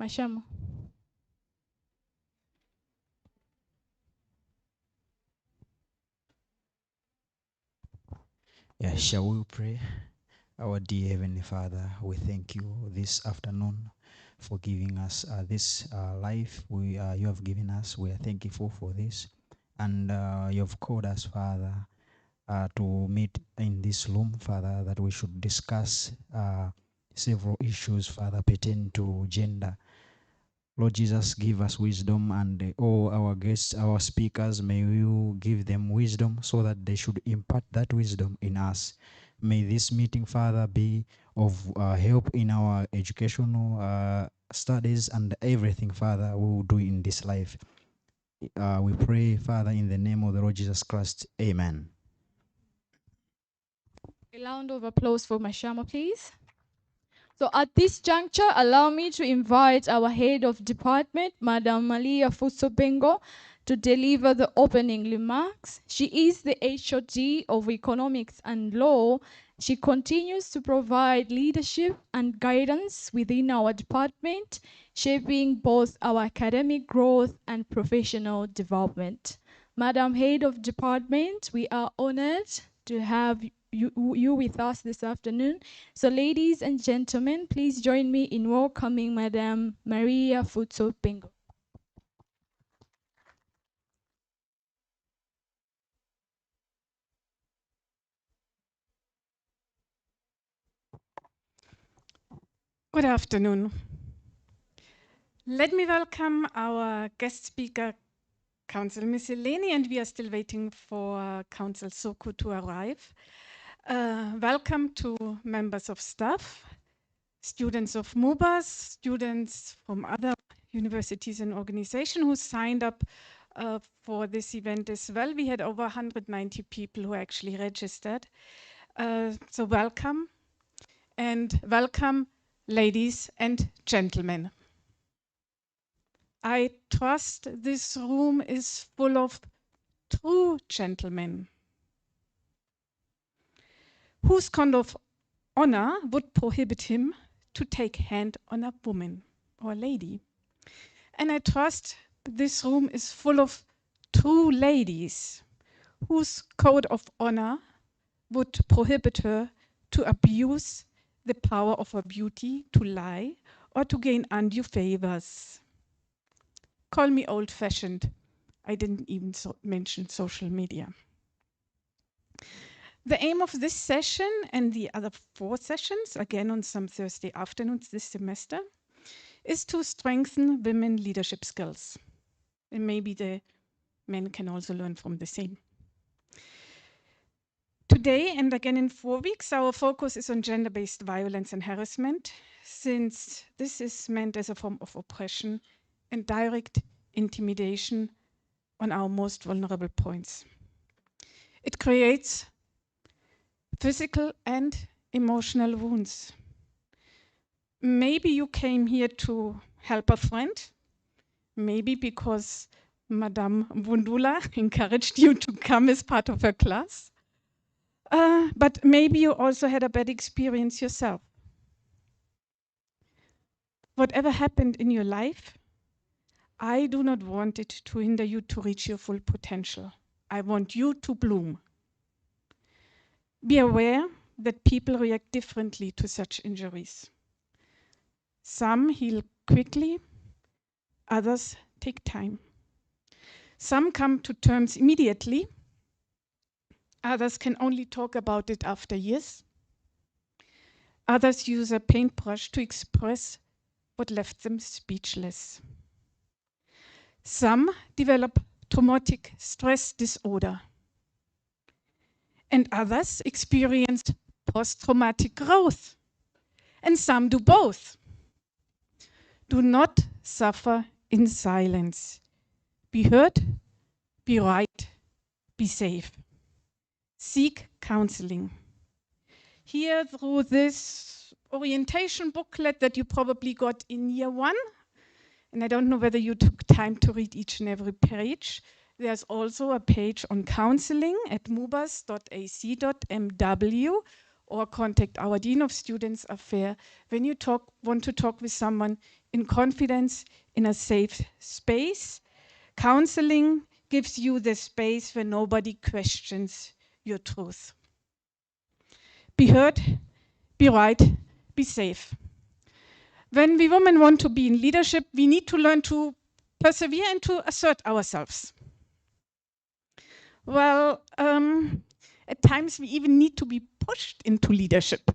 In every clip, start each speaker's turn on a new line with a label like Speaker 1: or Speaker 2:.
Speaker 1: Mashamo.
Speaker 2: Yeah, shall we pray? Our dear Heavenly Father, we thank you this afternoon for giving us this life you have given us. We are thankful for this. And you have called us, Father, to meet in this room, Father, that we should discuss several issues, Father, pertaining to gender. Lord Jesus, give us wisdom, and all our guests, our speakers, may you give them wisdom so that they should impart that wisdom in us. May this meeting, Father, be of help in our educational studies and everything, Father, we will do in this life. We pray, Father, in the name of the Lord Jesus Christ. Amen.
Speaker 1: A round of applause for Mashamo, please. So at this juncture, allow me to invite our head of department, Madam Malia Fusobengo, to deliver the opening remarks. She is the HOD of Economics and Law. She continues to provide leadership and guidance within our department, shaping both our academic growth and professional development. Madam Head of Department, we are honored to have you with us this afternoon. So ladies and gentlemen, please join me in welcoming Madam Maria Futso Bengo.
Speaker 3: Good afternoon. Let me welcome our guest speaker, Council Miss Eleni, and we are still waiting for Council Soko to arrive. Welcome to members of staff, students of MUBAS, students from other universities and organizations who signed up for this event as well. We had over 190 people who actually registered. So welcome, and welcome, ladies and gentlemen. I trust this room is full of true gentlemen whose kind of honor would prohibit him to take hand on a woman or lady. And I trust this room is full of true ladies whose code of honor would prohibit her to abuse the power of her beauty, to lie, or to gain undue favors. Call me old-fashioned. I didn't even mention social media. The aim of this session and the other 4 sessions, again on some Thursday afternoons this semester, is to strengthen women leadership skills. And maybe the men can also learn from the same. Today, and again in 4 weeks, our focus is on gender-based violence and harassment, since this is meant as a form of oppression and direct intimidation on our most vulnerable points. It creates physical and emotional wounds. Maybe you came here to help a friend, maybe because Madame Wundula encouraged you to come as part of her class, but maybe you also had a bad experience yourself. Whatever happened in your life, I do not want it to hinder you to reach your full potential. I want you to bloom. Be aware that people react differently to such injuries. Some heal quickly, others take time. Some come to terms immediately, others can only talk about it after years. Others use a paintbrush to express what left them speechless. Some develop traumatic stress disorder, and others experience post-traumatic growth, and some do both. Do not suffer in silence. Be heard, be right, be safe. Seek counseling. Here, through this orientation booklet that you probably got in year 1, and I don't know whether you took time to read each and every page, there's also a page on counseling at mubas.ac.mw, or contact our Dean of Students Affairs when you want to talk with someone in confidence, in a safe space. Counseling gives you the space where nobody questions your truth. Be heard, be right, be safe. When we women want to be in leadership, we need to learn to persevere and to assert ourselves. Well, at times we even need to be pushed into leadership.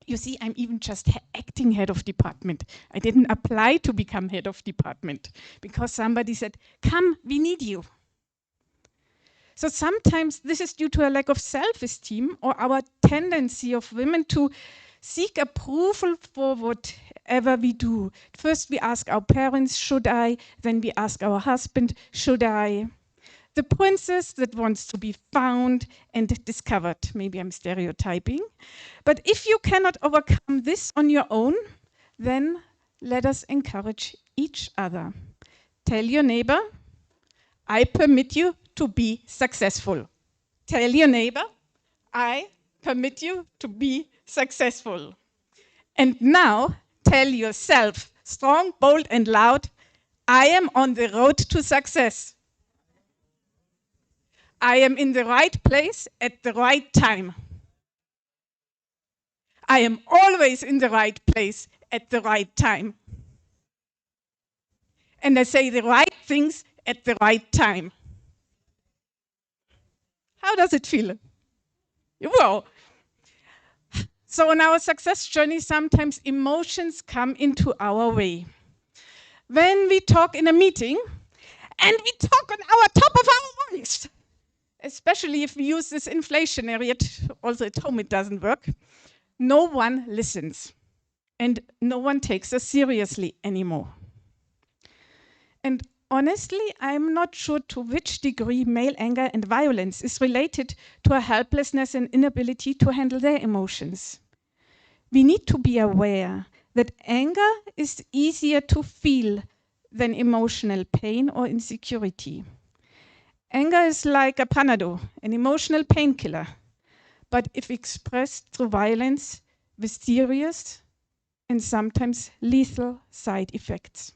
Speaker 3: You see, I'm even just acting head of department. I didn't apply to become head of department because somebody said, come, we need you. So sometimes this is due to a lack of self-esteem or our tendency of women to seek approval for whatever we do. First we ask our parents, should I? Then we ask our husband, should I? The princess that wants to be found and discovered. Maybe I'm stereotyping. But if you cannot overcome this on your own, then let us encourage each other. Tell your neighbor, I permit you to be successful. Tell your neighbor, I permit you to be successful. And now tell yourself, strong, bold, and loud, I am on the road to success. I am in the right place at the right time. I am always in the right place at the right time. And I say the right things at the right time. How does it feel? Well, so on our success journey, sometimes emotions come into our way. When we talk in a meeting and we talk on our top of our voice, especially if we use this inflationary, also at home it doesn't work, no one listens and no one takes us seriously anymore. And honestly, I'm not sure to which degree male anger and violence is related to a helplessness and inability to handle their emotions. We need to be aware that anger is easier to feel than emotional pain or insecurity. Anger is like a Panado, an emotional painkiller, but if expressed through violence, with serious and sometimes lethal side effects.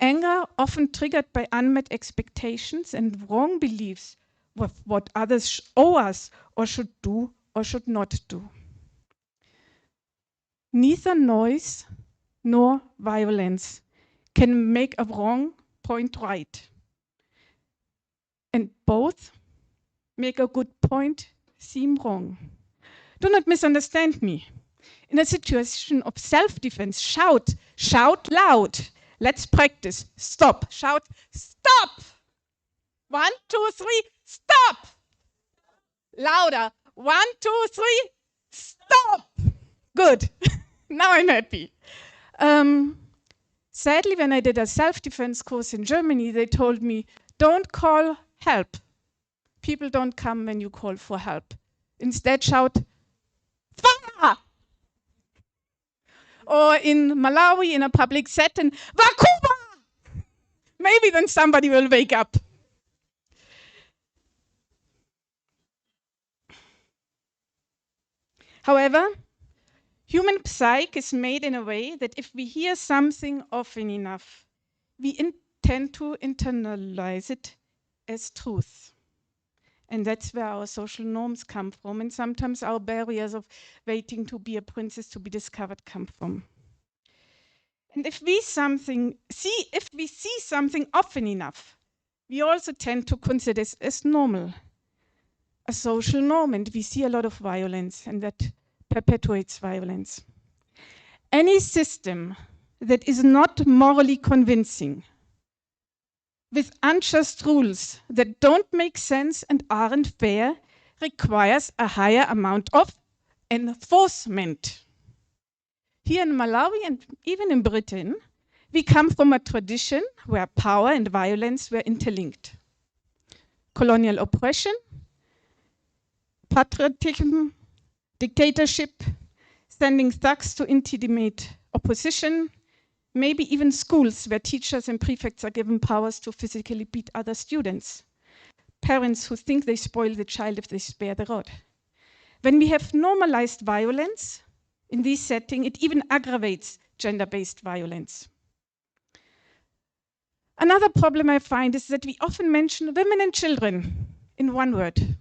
Speaker 3: Anger, often triggered by unmet expectations and wrong beliefs with what others owe us or should do or should not do. Neither noise nor violence can make a wrong point right. And both make a good point seem wrong. Do not misunderstand me. In a situation of self-defense, shout, shout loud. Let's practice. Stop. Shout, stop. 1, 2, 3, stop. Louder. 1, 2, 3, stop. Good. Now I'm happy. Sadly, when I did a self-defense course in Germany, they told me, don't call help. People don't come when you call for help. Instead, shout, Fire! Or in Malawi, in a public setting, Vakuba! Maybe then somebody will wake up. However, human psyche is made in a way that if we hear something often enough, we tend to internalize it as truth. And that's where our social norms come from, and sometimes our barriers of waiting to be a princess to be discovered come from. And if we see something often enough, we also tend to consider this as normal, a social norm, and we see a lot of violence, and that perpetuates violence. Any system that is not morally convincing, with unjust rules that don't make sense and aren't fair, requires a higher amount of enforcement. Here in Malawi and even in Britain, we come from a tradition where power and violence were interlinked. Colonial oppression, patriotism, dictatorship, sending thugs to intimidate opposition, maybe even schools where teachers and prefects are given powers to physically beat other students. Parents who think they spoil the child if they spare the rod. When we have normalized violence in this setting, it even aggravates gender-based violence. Another problem I find is that we often mention women and children in one word.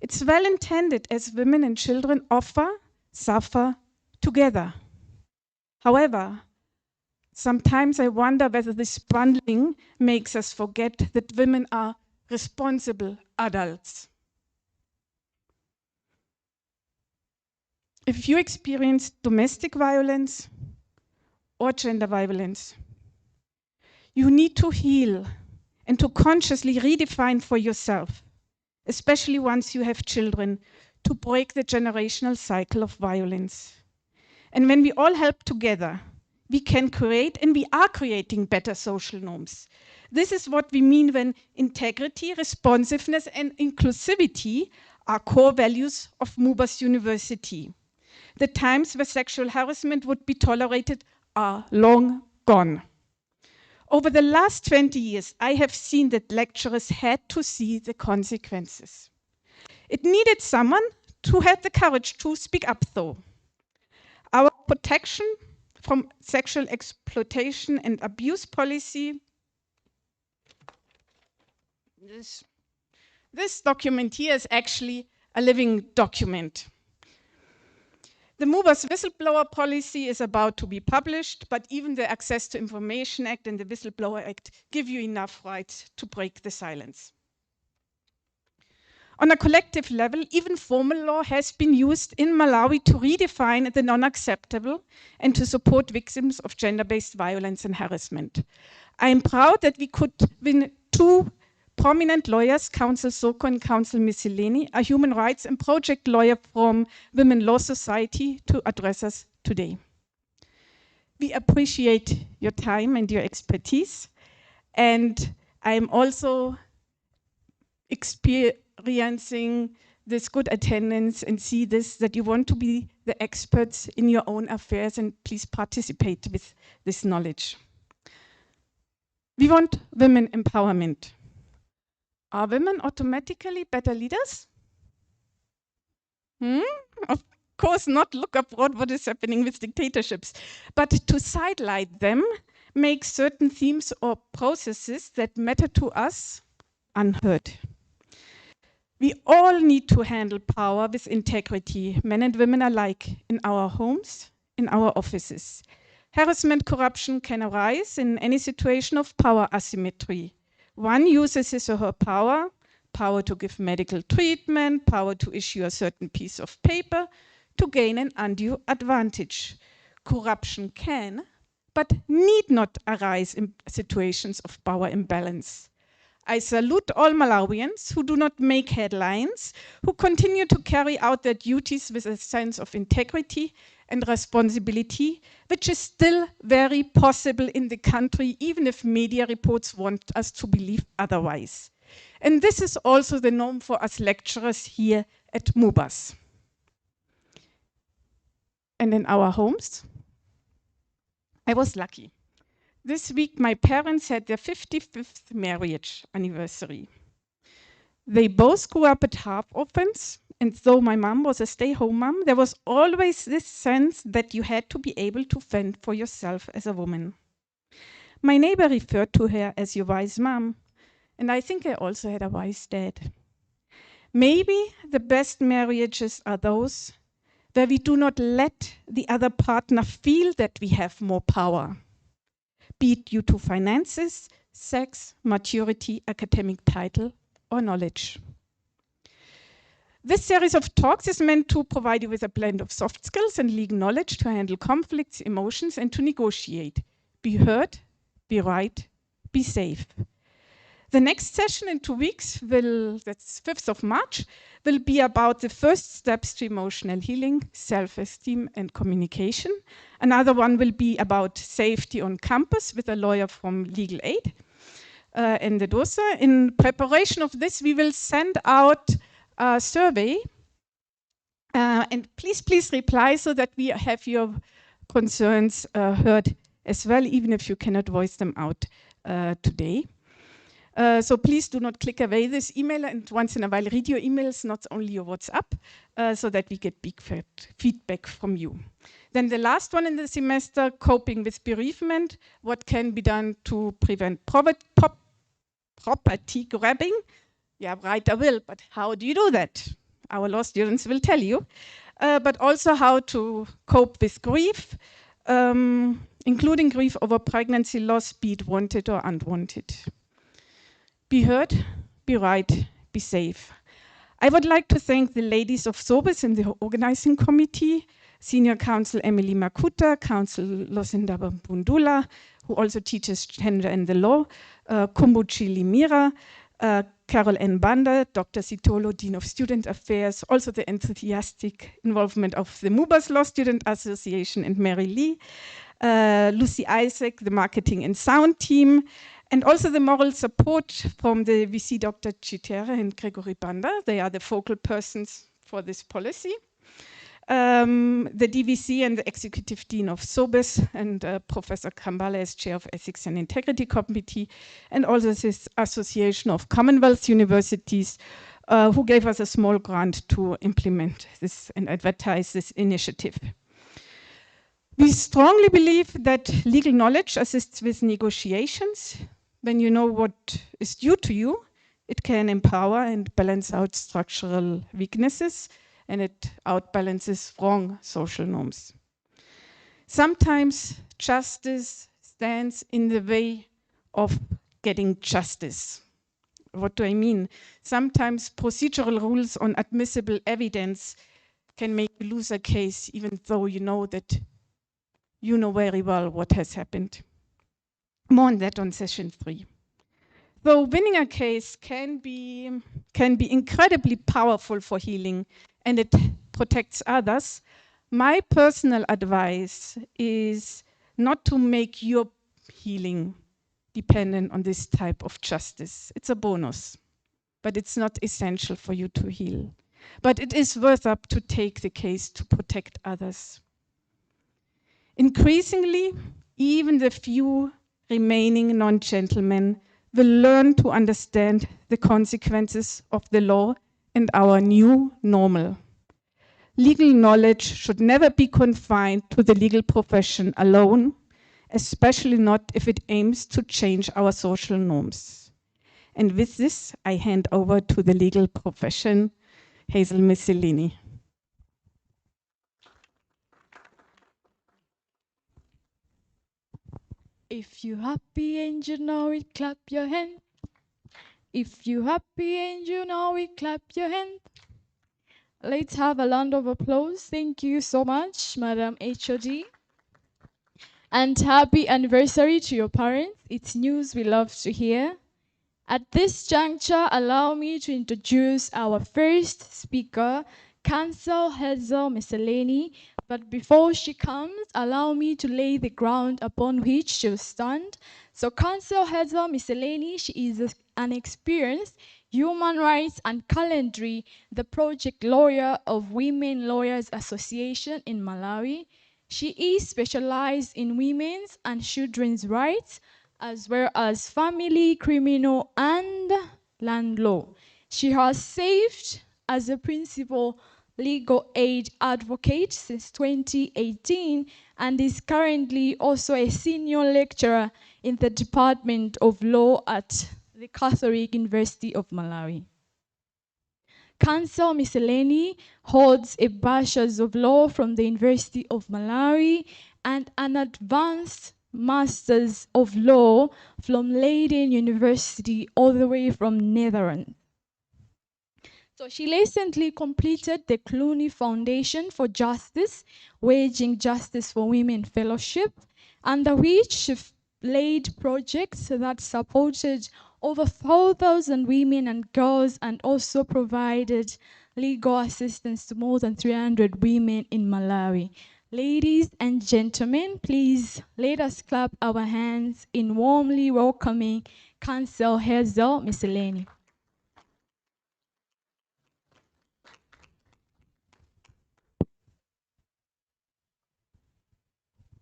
Speaker 3: It's well intended, as women and children often suffer together. However, sometimes I wonder whether this bundling makes us forget that women are responsible adults. If you experience domestic violence or gender violence, you need to heal and to consciously redefine for yourself, especially once you have children, to break the generational cycle of violence. And when we all help together, we can create, and we are creating, better social norms. This is what we mean when integrity, responsiveness, and inclusivity are core values of MUBAS University. The times where sexual harassment would be tolerated are long gone. Over the last 20 years, I have seen that lecturers had to see the consequences. It needed someone who had the courage to speak up, though. Our protection from sexual exploitation and abuse policy, this document here is actually a living document. The MUBAS whistleblower policy is about to be published, but even the Access to Information Act and the Whistleblower Act give you enough rights to break the silence. On a collective level, even formal law has been used in Malawi to redefine the non-acceptable and to support victims of gender-based violence and harassment. I am proud that we could win 2 prominent lawyers, Counsel Soko and Counsel Missileni, a human rights and project lawyer from Women Law Society, to address us today. We appreciate your time and your expertise, and I am also experiencing this good attendance and see this, that you want to be the experts in your own affairs, and please participate with this knowledge. We want women empowerment. Are women automatically better leaders? Of course not. Look abroad what is happening with dictatorships. But to sidelight them makes certain themes or processes that matter to us unheard. We all need to handle power with integrity, men and women alike, in our homes, in our offices. Harassment, corruption can arise in any situation of power asymmetry. One uses his or her power to give medical treatment, power to issue a certain piece of paper, to gain an undue advantage. Corruption can, but need not arise in situations of power imbalance. I salute all Malawians who do not make headlines, who continue to carry out their duties with a sense of integrity and responsibility, which is still very possible in the country, even if media reports want us to believe otherwise. And this is also the norm for us lecturers here at MUBAS. And in our homes, I was lucky. This week, my parents had their 55th marriage anniversary. They both grew up at half orphans, and though my mom was a stay-home mom, there was always this sense that you had to be able to fend for yourself as a woman. My neighbor referred to her as your wise mom, and I think I also had a wise dad. Maybe the best marriages are those where we do not let the other partner feel that we have more power, be it due to finances, sex, maturity, academic title, or knowledge. This series of talks is meant to provide you with a blend of soft skills and legal knowledge to handle conflicts, emotions, and to negotiate. Be heard, be right, be safe. The next session in 2 weeks, that's 5th of March, will be about the first steps to emotional healing, self-esteem, and communication. Another one will be about safety on campus with a lawyer from Legal Aid and the DOSA. In preparation of this, we will send out a survey. And please reply so that we have your concerns heard as well, even if you cannot voice them out today. So please do not click away this email, and once in a while read your emails, not only your WhatsApp, so that we get big feedback from you. Then the last one in the semester, coping with bereavement, what can be done to prevent property grabbing. Yeah, right, I will, but how do you do that? Our law students will tell you. But also how to cope with grief, including grief over pregnancy loss, be it wanted or unwanted. Be heard, be right, be safe. I would like to thank the ladies of SoBES in the organizing committee, Senior Counsel Emily Makuta, Counsel Lucinda Bundula, who also teaches gender and the law, Kumbuchi Limira, Carol N. Banda, Dr. Sitolo, Dean of Student Affairs, also the enthusiastic involvement of the MUBAS Law Student Association, and Mary Lee, Lucy Isaac, the marketing and sound team, and also the moral support from the VC Dr. Chitere and Gregory Banda. They are the focal persons for this policy. The DVC and the Executive Dean of SoBES, and Professor Kambala as Chair of Ethics and Integrity Committee, and also this Association of Commonwealth Universities, who gave us a small grant to implement this and advertise this initiative. We strongly believe that legal knowledge assists with negotiations. When you know what is due to you, it can empower and balance out structural weaknesses, and it outbalances wrong social norms. Sometimes justice stands in the way of getting justice. What do I mean? Sometimes procedural rules on admissible evidence can make you lose a case, even though you know very well what has happened. More on that on session 3. Though winning a case can be incredibly powerful for healing, and it protects others, my personal advice is not to make your healing dependent on this type of justice. It's a bonus, but it's not essential for you to heal. But it is worth up to take the case to protect others. Increasingly, even the few remaining non-gentlemen will learn to understand the consequences of the law and our new normal. Legal knowledge should never be confined to the legal profession alone, especially not if it aims to change our social norms. And with this, I hand over to the legal profession, Hazel Misselini.
Speaker 1: If you happy and you know it, clap your hand. If you happy and you know it, clap your hand. Let's have a round of applause. Thank you so much, Madam HOD. And happy anniversary to your parents. It's news we love to hear. At this juncture, allow me to introduce our first speaker, Counsel Hazel Misselini. But before she comes, allow me to lay the ground upon which she'll stand. So Counsel Hazel Misselini, she is an experienced human rights and calendary, the project lawyer of Women Lawyers Association in Malawi. She is specialized in women's and children's rights, as well as family, criminal, and land law. She has served as a principal legal aid advocate since 2018 and is currently also a senior lecturer in the Department of Law at the Catholic University of Malawi. Counsel Misselini holds a Bachelor's of Law from the University of Malawi and an advanced Masters of Law from Leiden University, all the way from Netherlands. So she recently completed the Clooney Foundation for Justice, Waging Justice for Women Fellowship, under which she led projects that supported over 4,000 women and girls and also provided legal assistance to more than 300 women in Malawi. Ladies and gentlemen, please let us clap our hands in warmly welcoming Counsel Hazel Misselini.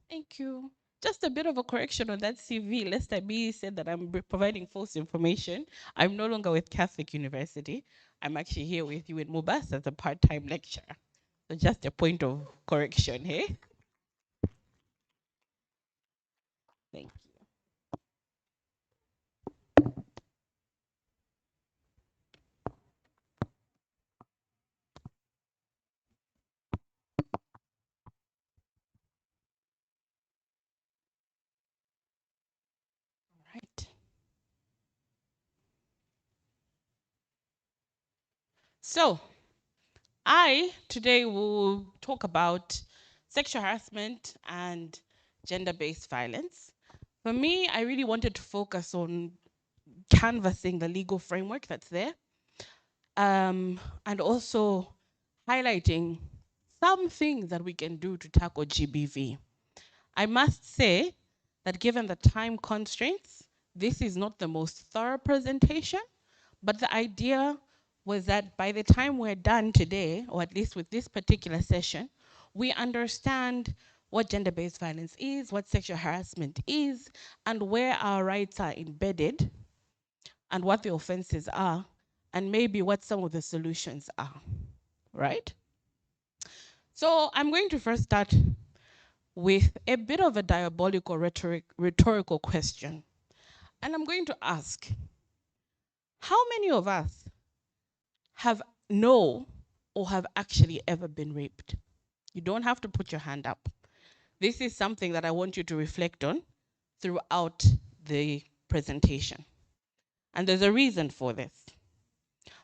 Speaker 4: Thank you. Just a bit of a correction on that CV. Lester B said that I'm providing false information. I'm no longer with Catholic University. I'm actually here with you in Mubas as a part-time lecturer. So just a point of correction, hey? Thank you. Right. So, I today will talk about sexual harassment and gender-based violence. For me, I really wanted to focus on canvassing the legal framework that's there, and also highlighting some things that we can do to tackle GBV. I must say that given the time constraints, this is not the most thorough presentation, but the idea was that by the time we're done today, or at least with this particular session, we understand what gender-based violence is, what sexual harassment is, and where our rights are embedded, and what the offenses are, and maybe what some of the solutions are, right? So I'm going to first start with a bit of a diabolical rhetorical question. And I'm going to ask, how many of us have know or have actually ever been raped? You don't have to put your hand up. This is something that I want you to reflect on throughout the presentation. And there's a reason for this.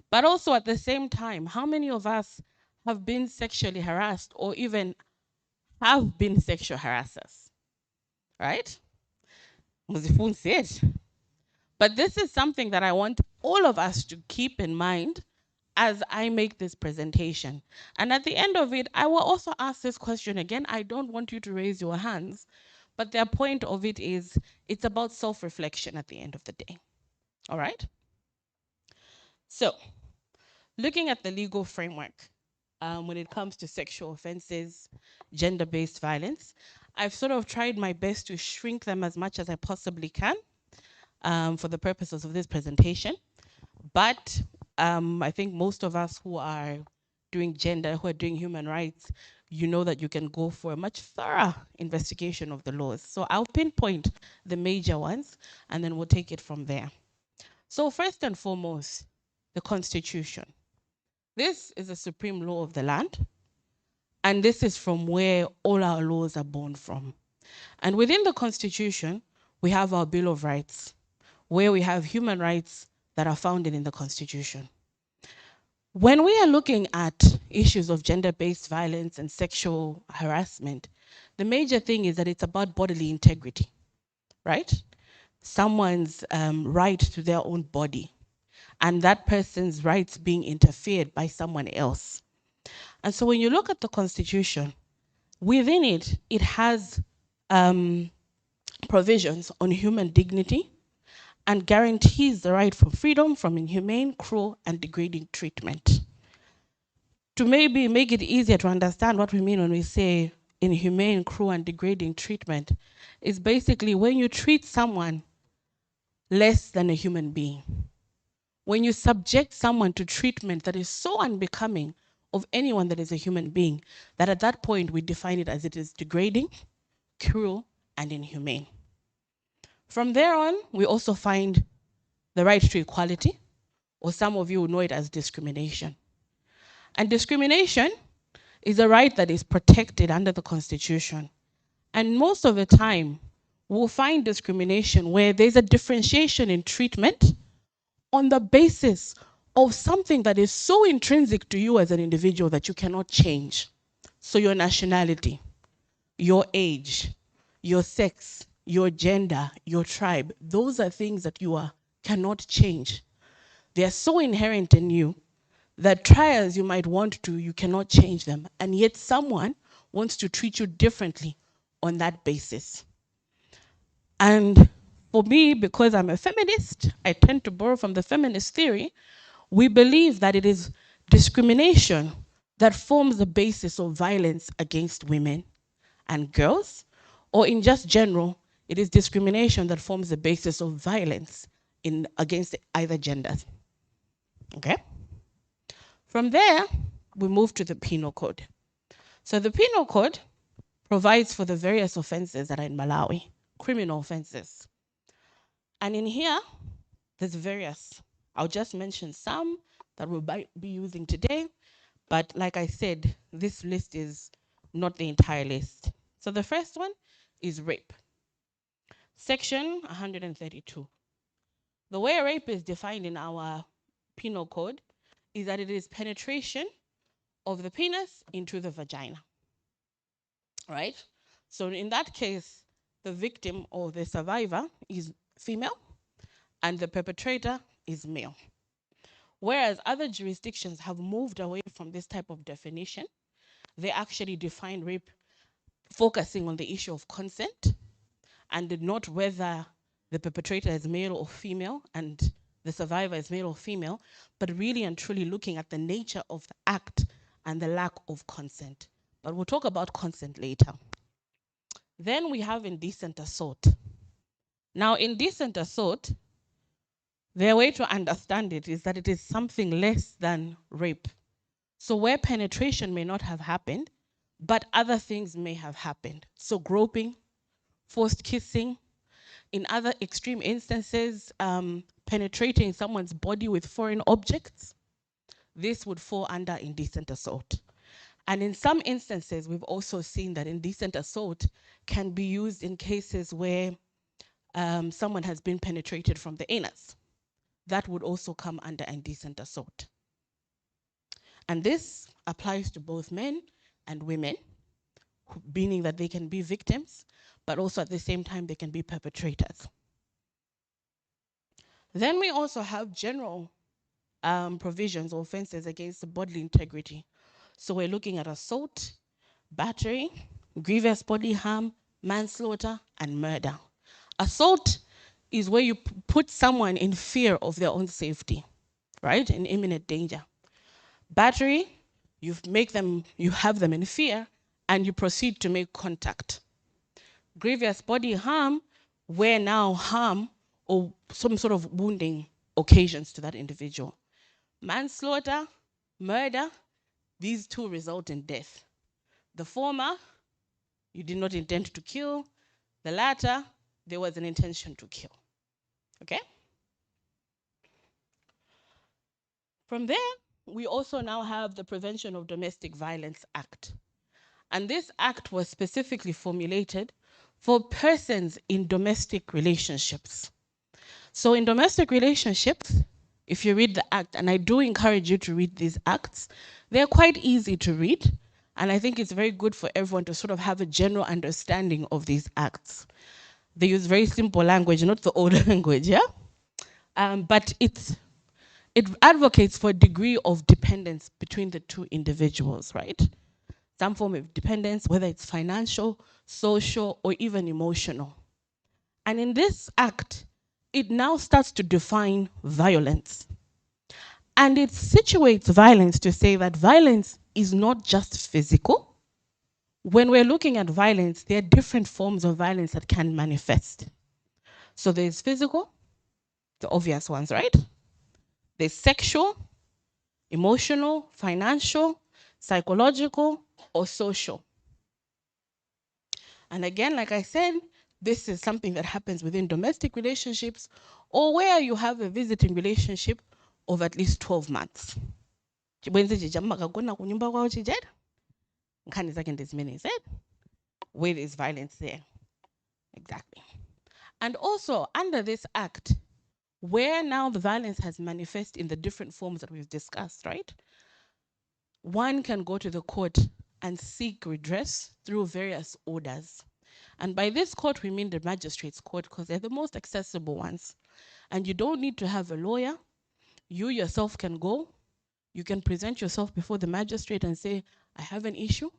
Speaker 4: But also at the same time, how many of us have been sexually harassed or even have been sexual harassers? Right? Muzifun said. But this is something that I want all of us to keep in mind as I make this presentation. And at the end of it, I will also ask this question again. I don't want you to raise your hands, but the point of it is it's about self-reflection at the end of the day. All right? So, looking at the legal framework when it comes to sexual offenses, gender-based violence, I've sort of tried my best to shrink them as much as I possibly can for the purposes of this presentation. But I think most of us who are doing gender, who are doing human rights, you know that you can go for a much thorough investigation of the laws. So I'll pinpoint the major ones, and then we'll take it from there. So first and foremost, the Constitution. This is the supreme law of the land, and this is from where all our laws are born from. And within the Constitution, we have our Bill of Rights, where we have human rights that are founded in the Constitution. When we are looking at issues of gender-based violence and sexual harassment, the major thing is that it's about bodily integrity, right? Someone's right to their own body, and that person's rights being interfered by someone else. And so when you look at the Constitution, within it, it has provisions on human dignity and guarantees the right for freedom from inhumane, cruel, and degrading treatment. To maybe make it easier to understand what we mean when we say inhumane, cruel, and degrading treatment, is basically when you treat someone less than a human being. When you subject someone to treatment that is so unbecoming of anyone that is a human being, that at that point we define it as it is degrading, cruel, and inhumane. From there on, we also find the right to equality, or some of you will know it as discrimination. And discrimination is a right that is protected under the Constitution. And most of the time, we'll find discrimination where there's a differentiation in treatment on the basis of something that is so intrinsic to you as an individual that you cannot change. So your nationality, your age, your sex, your gender, your tribe, those are things that you cannot change. They are so inherent in you that try as you might want to, you cannot change them. And yet someone wants to treat you differently on that basis. And for me, because I'm a feminist, I tend to borrow from the feminist theory. We believe that it is discrimination that forms the basis of violence against women and girls, or in just general, it is discrimination that forms the basis of violence against either gender. Okay? From there, we move to the Penal Code. So the Penal Code provides for the various offenses that are in Malawi: criminal offenses. And in here, there's various. I'll just mention some that we'll be using today. But like I said, this list is not the entire list. So the first one is rape. Section 132. The way rape is defined in our penal code is that it is penetration of the penis into the vagina, right? So in that case, the victim or the survivor is female and the perpetrator is male. Whereas other jurisdictions have moved away from this type of definition, they actually define rape focusing on the issue of consent and not whether the perpetrator is male or female and the survivor is male or female, but really and truly looking at the nature of the act and the lack of consent. But we'll talk about consent later. Then we have indecent assault. Now, indecent assault, the way to understand it is that it is something less than rape. So where penetration may not have happened, but other things may have happened. So groping, forced kissing, in other extreme instances, penetrating someone's body with foreign objects, this would fall under indecent assault. And in some instances, we've also seen that indecent assault can be used in cases where someone has been penetrated from the anus. That would also come under indecent assault. And this applies to both men and women, meaning that they can be victims, but also at the same time, they can be perpetrators. Then we also have general provisions or offenses against the bodily integrity. So we're looking at assault, battery, grievous bodily harm, manslaughter, and murder. Assault is where you put someone in fear of their own safety, right? In imminent danger. Battery, you have them in fear and you proceed to make contact. Grievous bodily harm, where now harm or some sort of wounding occasions to that individual. Manslaughter, murder, these two result in death. The former, you did not intend to kill. The latter, there was an intention to kill. Okay? From there, we also now have the Prevention of Domestic Violence Act. And this act was specifically formulated for persons in domestic relationships. So in domestic relationships, if you read the act, and I do encourage you to read these acts, they're quite easy to read. And I think it's very good for everyone to sort of have a general understanding of these acts. They use very simple language, not the old language, yeah? But it advocates for a degree of dependence between the two individuals, right? Some form of dependence, whether it's financial, social, or even emotional. And in this act, it now starts to define violence. And it situates violence to say that violence is not just physical. When we're looking at violence, there are different forms of violence that can manifest. So there's physical, the obvious ones, right? There's sexual, emotional, financial, psychological, or social. And again, like I said, this is something that happens within domestic relationships or where you have a visiting relationship of at least 12 months. Where there is violence there. Exactly. And also, under this act, where now the violence has manifested in the different forms that we've discussed, right? One can go to the court and seek redress through various orders. And by this court, we mean the magistrate's court because they're the most accessible ones. And you don't need to have a lawyer. You yourself can go. You can present yourself before the magistrate and say, I have an issue.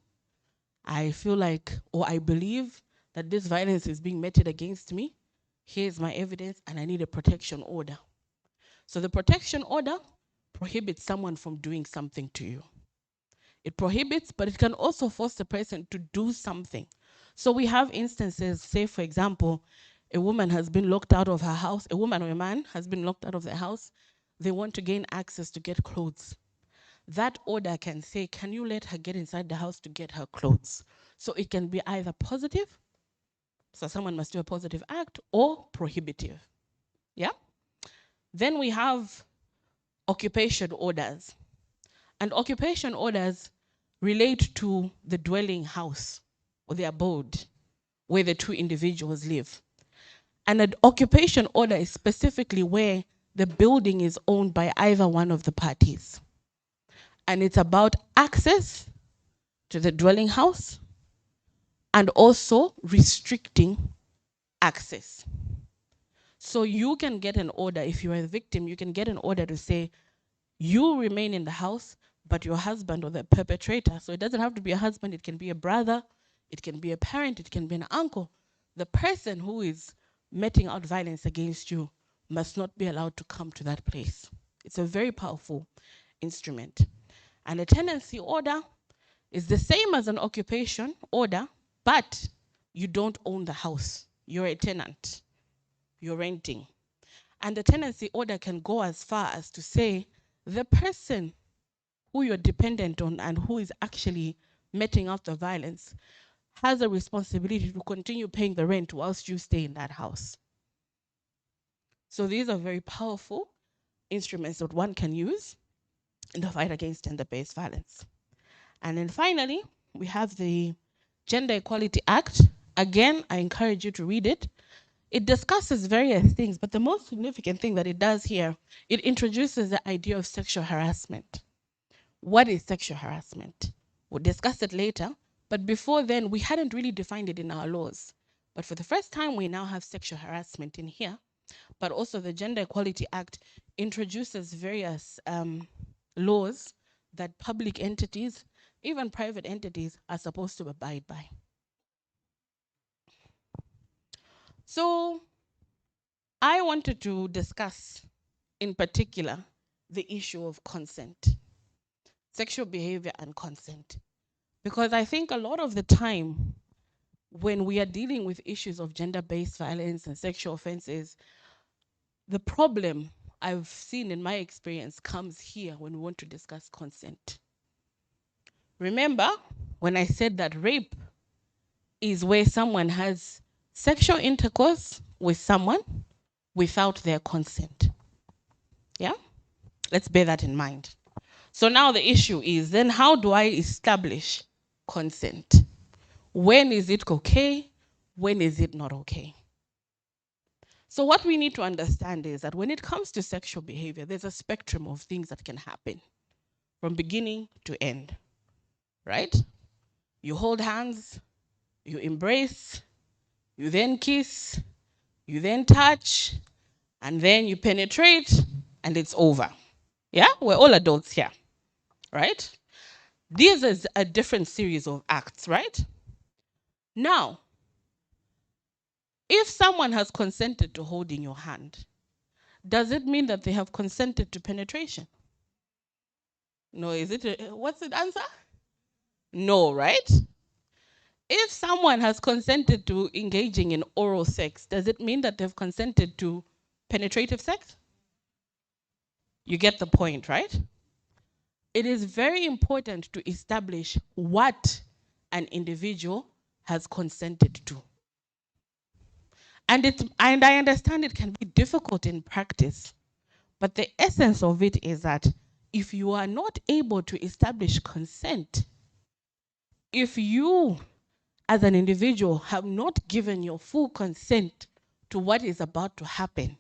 Speaker 4: I feel like, or I believe that this violence is being meted against me. Here's my evidence and I need a protection order. So the protection order prohibits someone from doing something to you. It prohibits, but it can also force the person to do something. So we have instances, say for example, a woman has been locked out of her house, a woman or a man has been locked out of their house. They want to gain access to get clothes. That order can say, can you let her get inside the house to get her clothes? So it can be either positive, So someone must do a positive act or prohibitive. Yeah? Then we have occupation orders. And occupation orders relate to the dwelling house or the abode where the two individuals live. And an occupation order is specifically where the building is owned by either one of the parties. And it's about access to the dwelling house and also restricting access. So you can get an order, if you are a victim, you can get an order to say, you remain in the house, but your husband or the perpetrator, so it doesn't have to be a husband, it can be a brother, it can be a parent, it can be an uncle. The person who is meting out violence against you must not be allowed to come to that place. It's a very powerful instrument. And a tenancy order is the same as an occupation order, but you don't own the house. You're a tenant. You're renting. And the tenancy order can go as far as to say the person who you're dependent on and who is actually meting out the violence has a responsibility to continue paying the rent whilst you stay in that house. So these are very powerful instruments that one can use in the fight against gender-based violence. And then finally, we have the Gender Equality Act. Again, I encourage you to read it. It discusses various things, but the most significant thing that it does here, it introduces the idea of sexual harassment. What is sexual harassment? We'll discuss it later, but before then, we hadn't really defined it in our laws. But for the first time, we now have sexual harassment in here, but also the Gender Equality Act introduces various laws that public entities, even private entities, are supposed to abide by. So I wanted to discuss in particular the issue of consent, sexual behavior and consent. Because I think a lot of the time when we are dealing with issues of gender-based violence and sexual offenses, the problem I've seen in my experience comes here when we want to discuss consent. Remember when I said that rape is where someone has sexual intercourse with someone without their consent. Yeah? Let's bear that in mind. So now the issue is, then how do I establish consent? When is it okay? When is it not okay? So what we need to understand is that when it comes to sexual behavior, there's a spectrum of things that can happen from beginning to end, right? You hold hands, you embrace, you then kiss, you then touch, and then you penetrate, and it's over. Yeah, we're all adults here, right? This is a different series of acts, right? Now, if someone has consented to holding your hand, does it mean that they have consented to penetration? No, is it, what's the answer? No, right? If someone has consented to engaging in oral sex, does it mean that they've consented to penetrative sex? You get the point, right? It is very important to establish what an individual has consented to. And I understand it can be difficult in practice, but the essence of it is that if you are not able to establish consent, if you as an individual have not given your full consent to what is about to happen,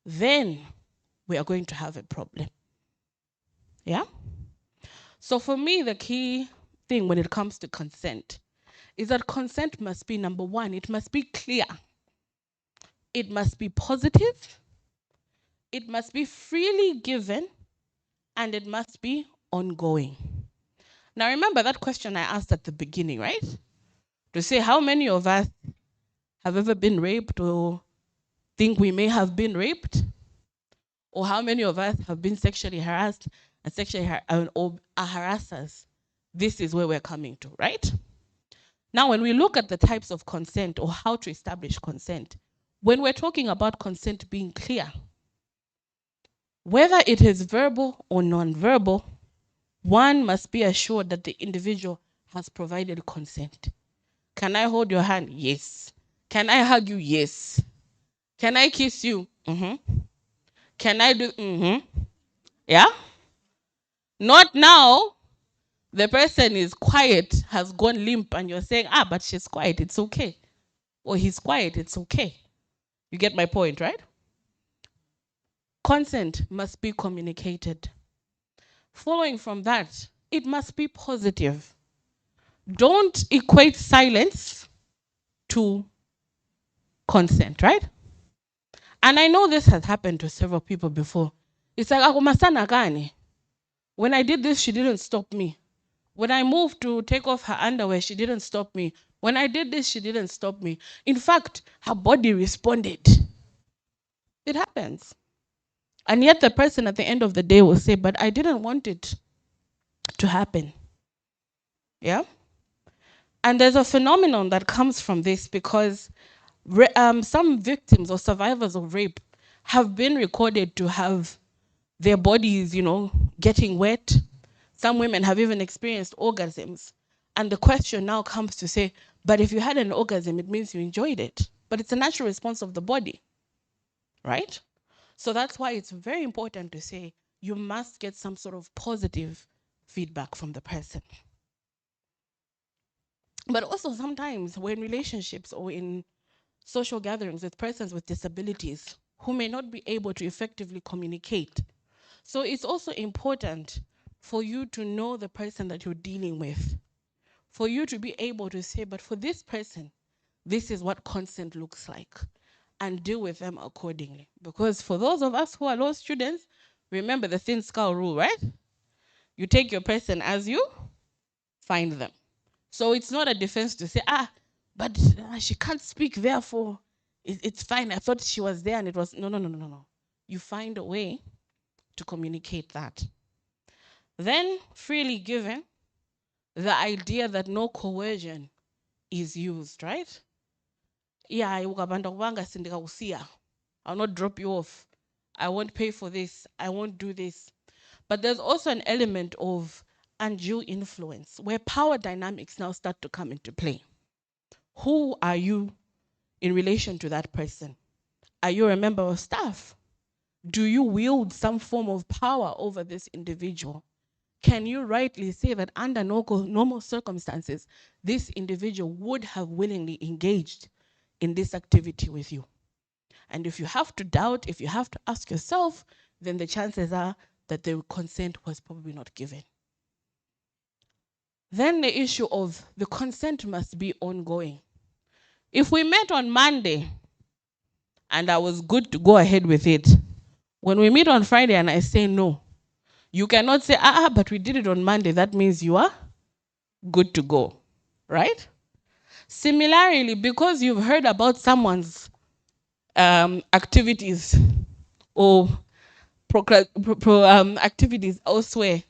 Speaker 4: then we are going to have a problem. Yeah? So for me, the key thing when it comes to consent is that consent must be, number one, it must be clear. It must be positive. It must be freely given, and it must be ongoing. Now remember that question I asked at the beginning, right? To say how many of us have ever been raped or think we may have been raped? Or how many of us have been sexually harassed and or are harassers? This is where we're coming to, right? Now, when we look at the types of consent or how to establish consent, when we're talking about consent being clear, whether it is verbal or non-verbal, one must be assured that the individual has provided consent. Can I hold your hand? Yes. Can I hug you? Yes. Can I kiss you? Mm-hmm. Can I do? Mm-hmm. Yeah. Not now. The person is quiet, has gone limp, and you're saying, but she's quiet, it's okay. Or he's quiet, it's okay. You get my point, right? Consent must be communicated. Following from that, it must be positive. Don't equate silence to consent, right? And I know this has happened to several people before. It's like, when I did this, she didn't stop me. When I moved to take off her underwear, she didn't stop me. When I did this, she didn't stop me. In fact, her body responded. It happens. And yet the person at the end of the day will say, but I didn't want it to happen. Yeah? And there's a phenomenon that comes from this because some victims or survivors of rape have been recorded to have their bodies, getting wet. Some women have even experienced orgasms. And the question now comes to say, but if you had an orgasm, it means you enjoyed it. But it's a natural response of the body, right? So that's why it's very important to say you must get some sort of positive feedback from the person. But also sometimes we're in relationships or in social gatherings with persons with disabilities who may not be able to effectively communicate. So it's also important for you to know the person that you're dealing with, for you to be able to say, but for this person, this is what consent looks like, and deal with them accordingly. Because for those of us who are law students, remember the thin skull rule, right? You take your person as you find them. So it's not a defense to say, but she can't speak, therefore it's fine. I thought she was there and it was, no. You find a way to communicate that. Then, freely given, the idea that no coercion is used, right? Yeah, I'll not drop you off. I won't pay for this. I won't do this. But there's also an element of undue influence where power dynamics now start to come into play. Who are you in relation to that person? Are you a member of staff? Do you wield some form of power over this individual? Can you rightly say that under normal circumstances, this individual would have willingly engaged in this activity with you? And if you have to doubt, if you have to ask yourself, then the chances are that the consent was probably not given. Then the issue of the consent must be ongoing. If we met on Monday and I was good to go ahead with it, when we meet on Friday and I say no, you cannot say, but we did it on Monday. That means you are good to go, right? Similarly, because you've heard about someone's activities or activities elsewhere,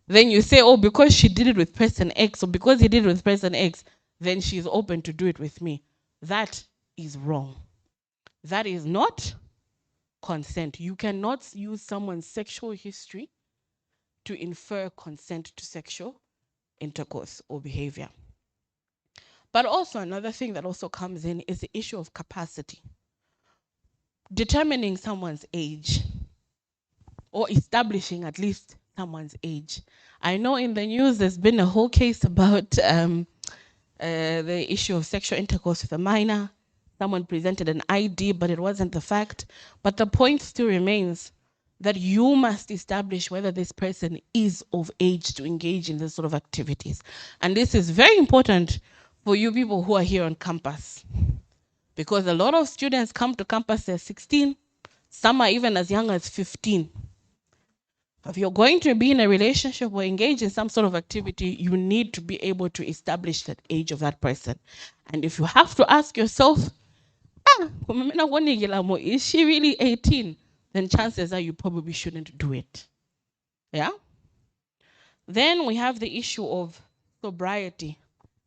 Speaker 4: then you say, because she did it with person X or because he did it with person X, then she's open to do it with me. That is wrong. That is not consent. You cannot use someone's sexual history to infer consent to sexual intercourse or behavior. But also another thing that also comes in is the issue of capacity. Determining someone's age or establishing at least someone's age. I know in the news there's been a whole case about the issue of sexual intercourse with a minor. Someone presented an ID, but it wasn't the fact. But the point still remains that you must establish whether this person is of age to engage in this sort of activities. And this is very important for you people who are here on campus, because a lot of students come to campus, they're 16, some are even as young as 15. If you're going to be in a relationship or engage in some sort of activity, you need to be able to establish that age of that person. And if you have to ask yourself, is she really 18? Then chances are you probably shouldn't do it. Yeah? Then we have the issue of sobriety.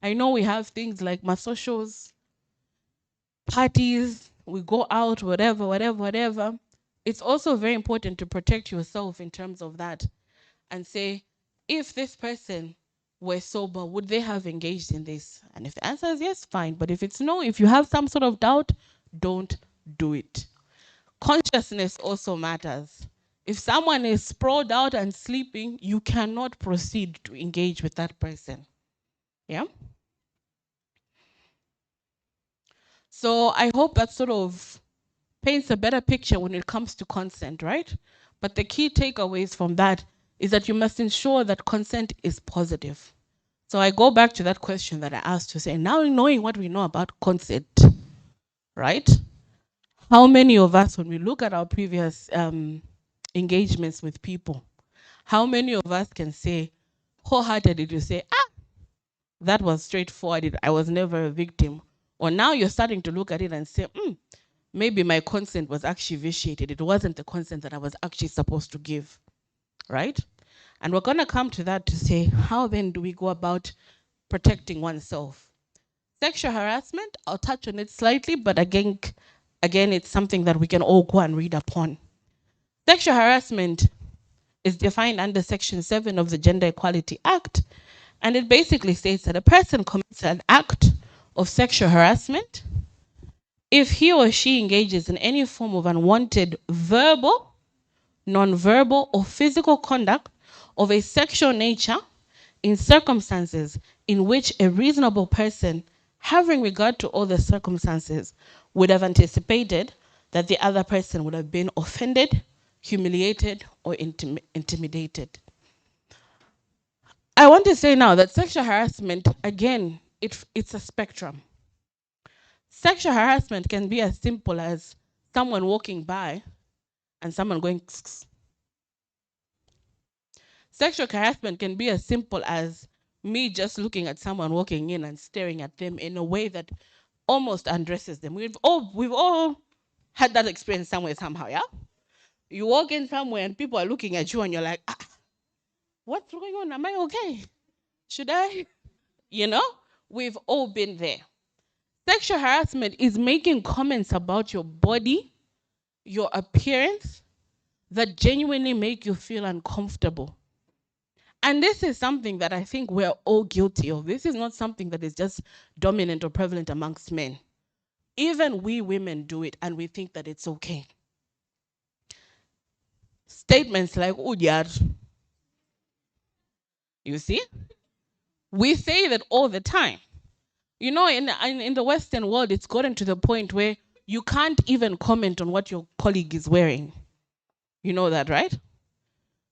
Speaker 4: I know we have things like masocials, parties, we go out, whatever. It's also very important to protect yourself in terms of that and say, if this person were sober, would they have engaged in this? And if the answer is yes, fine. But if it's no, if you have some sort of doubt, don't do it. Consciousness also matters. If someone is sprawled out and sleeping, you cannot proceed to engage with that person. Yeah? So I hope that sort of paints a better picture when it comes to consent, right? But the key takeaways from that is that you must ensure that consent is positive. So I go back to that question that I asked to say, now knowing what we know about consent, right? How many of us, when we look at our previous engagements with people, how many of us can say wholeheartedly to say, that was straightforward, I was never a victim? Or now you're starting to look at it and say, maybe my consent was actually vitiated. It wasn't the consent that I was actually supposed to give, right? And we're going to come to that to say, how then do we go about protecting oneself? Sexual harassment, I'll touch on it slightly, but again, it's something that we can all go and read upon. Sexual harassment is defined under Section 7 of the Gender Equality Act, and it basically states that a person commits an act of sexual harassment if he or she engages in any form of unwanted verbal, non-verbal, or physical conduct of a sexual nature in circumstances in which a reasonable person, having regard to all the circumstances, would have anticipated that the other person would have been offended, humiliated, or intimidated. I want to say now that sexual harassment, again, it's a spectrum. Sexual harassment can be as simple as someone walking by and someone going. Sexual harassment can be as simple as me just looking at someone walking in and staring at them in a way that almost undresses them. We've all had that experience somewhere, somehow, yeah? You walk in somewhere and people are looking at you and you're like, what's going on? Am I okay? Should I? You know, we've all been there. Sexual harassment is making comments about your body, your appearance, that genuinely make you feel uncomfortable. And this is something that I think we're all guilty of. This is not something that is just dominant or prevalent amongst men. Even we women do it and we think that it's okay. Statements like, you see? We say that all the time. You know, in the Western world, it's gotten to the point where you can't even comment on what your colleague is wearing. You know that, right?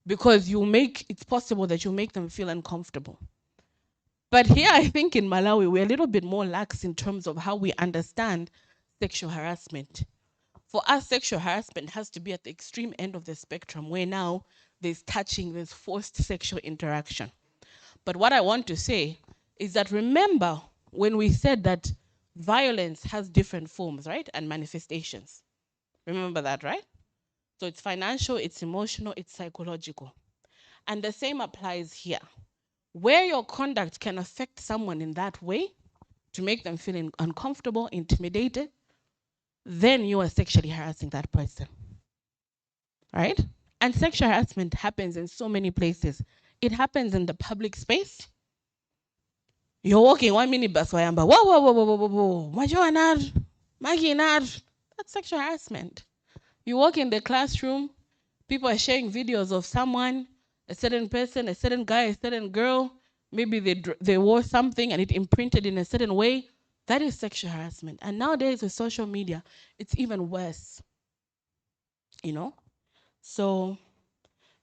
Speaker 4: Because it's possible that you make them feel uncomfortable. But here, I think in Malawi, we're a little bit more lax in terms of how we understand sexual harassment. For us, sexual harassment has to be at the extreme end of the spectrum, where now there's touching, there's forced sexual interaction. But what I want to say is that remember when we said that violence has different forms, right? And manifestations. Remember that, right? So it's financial, it's emotional, it's psychological. And the same applies here. Where your conduct can affect someone in that way to make them feel uncomfortable, intimidated, then you are sexually harassing that person. Right? And sexual harassment happens in so many places. It happens in the public space. You're walking 1 minibus, whoa, whoa, whoa, whoa, whoa, whoa, whoa. That's sexual harassment. You walk in the classroom, people are sharing videos of someone, a certain person, a certain guy, a certain girl. Maybe they wore something and it imprinted in a certain way. That is sexual harassment. And nowadays with social media, it's even worse. You know? So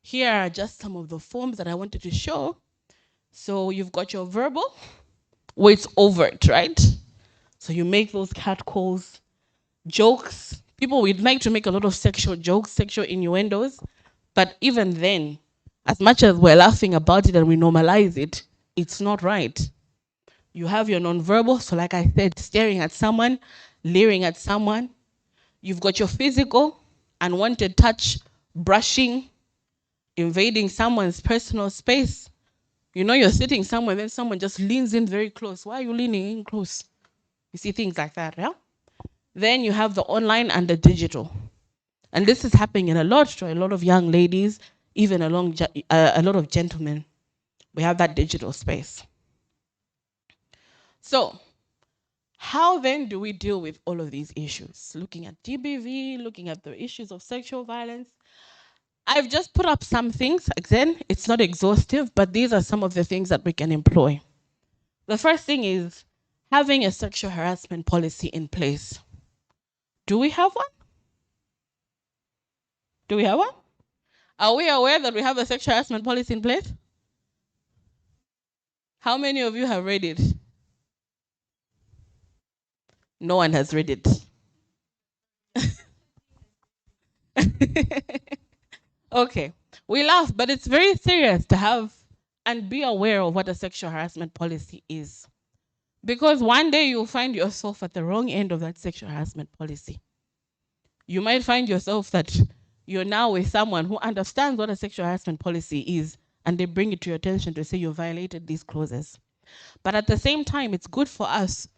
Speaker 4: here are just some of the forms that I wanted to show. So you've got your verbal, where it's overt, right? So you make those catcalls, jokes. People would like to make a lot of sexual jokes, sexual innuendos. But even then, as much as we're laughing about it and we normalize it, it's not right. You have your nonverbal, so like I said, staring at someone, leering at someone. You've got your physical, unwanted touch, brushing, invading someone's personal space. You know, you're sitting somewhere, then someone just leans in very close. Why are you leaning in close? You see things like that, yeah? Then you have the online and the digital. And this is happening a lot to a lot of young ladies, even a lot of gentlemen. We have that digital space. So how then do we deal with all of these issues? Looking at GBV, looking at the issues of sexual violence. I've just put up some things. Again, it's not exhaustive, but these are some of the things that we can employ. The first thing is having a sexual harassment policy in place. Do we have one? Do we have one? Are we aware that we have a sexual harassment policy in place? How many of you have read it? No one has read it. Okay. We laugh, but it's very serious to have and be aware of what a sexual harassment policy is. Because one day you'll find yourself at the wrong end of that sexual harassment policy. You might find yourself that you're now with someone who understands what a sexual harassment policy is, and they bring it to your attention to say you violated these clauses. But at the same time, it's good for us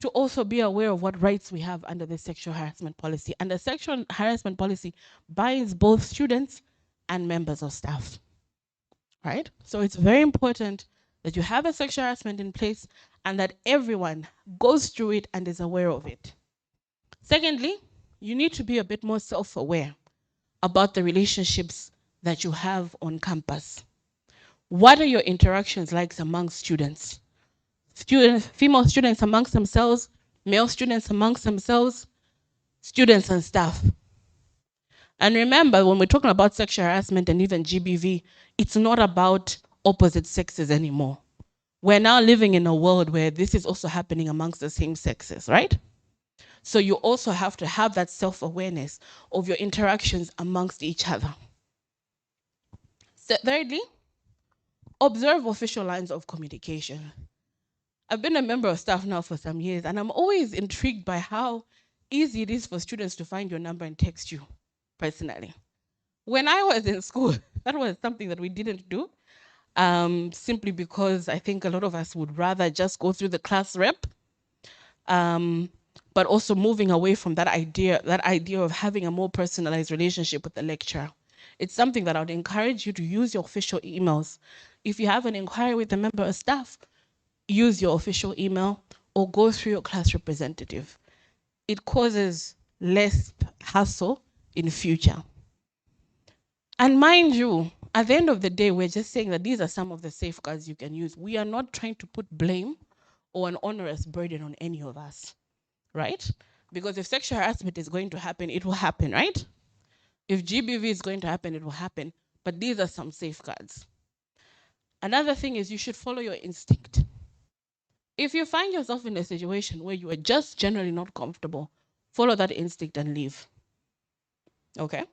Speaker 4: to also be aware of what rights we have under the sexual harassment policy. And the sexual harassment policy binds both students and members of staff, right? So it's very important that you have a sexual harassment in place and that everyone goes through it and is aware of it. Secondly, you need to be a bit more self-aware about the relationships that you have on campus. What are your interactions like amongst students? Female students amongst themselves, male students amongst themselves, students and staff. And remember, when we're talking about sexual harassment and even GBV, it's not about opposite sexes anymore. We're now living in a world where this is also happening amongst the same sexes, right? So you also have to have that self-awareness of your interactions amongst each other. So thirdly, observe official lines of communication. I've been a member of staff now for some years, and I'm always intrigued by how easy it is for students to find your number and text you personally. When I was in school, that was something that we didn't do, simply because I think a lot of us would rather just go through the class rep, but also moving away from that idea of having a more personalized relationship with the lecturer. It's something that I would encourage you to use your official emails. If you have an inquiry with a member of staff, use your official email or go through your class representative. It causes less hassle in future. And mind you, at the end of the day, we're just saying that these are some of the safeguards you can use. We are not trying to put blame or an onerous burden on any of us, right? Because if sexual harassment is going to happen, it will happen, right? If GBV is going to happen, it will happen. But these are some safeguards. Another thing is you should follow your instinct. If you find yourself in a situation where you are just generally not comfortable, follow that instinct and leave. Okay?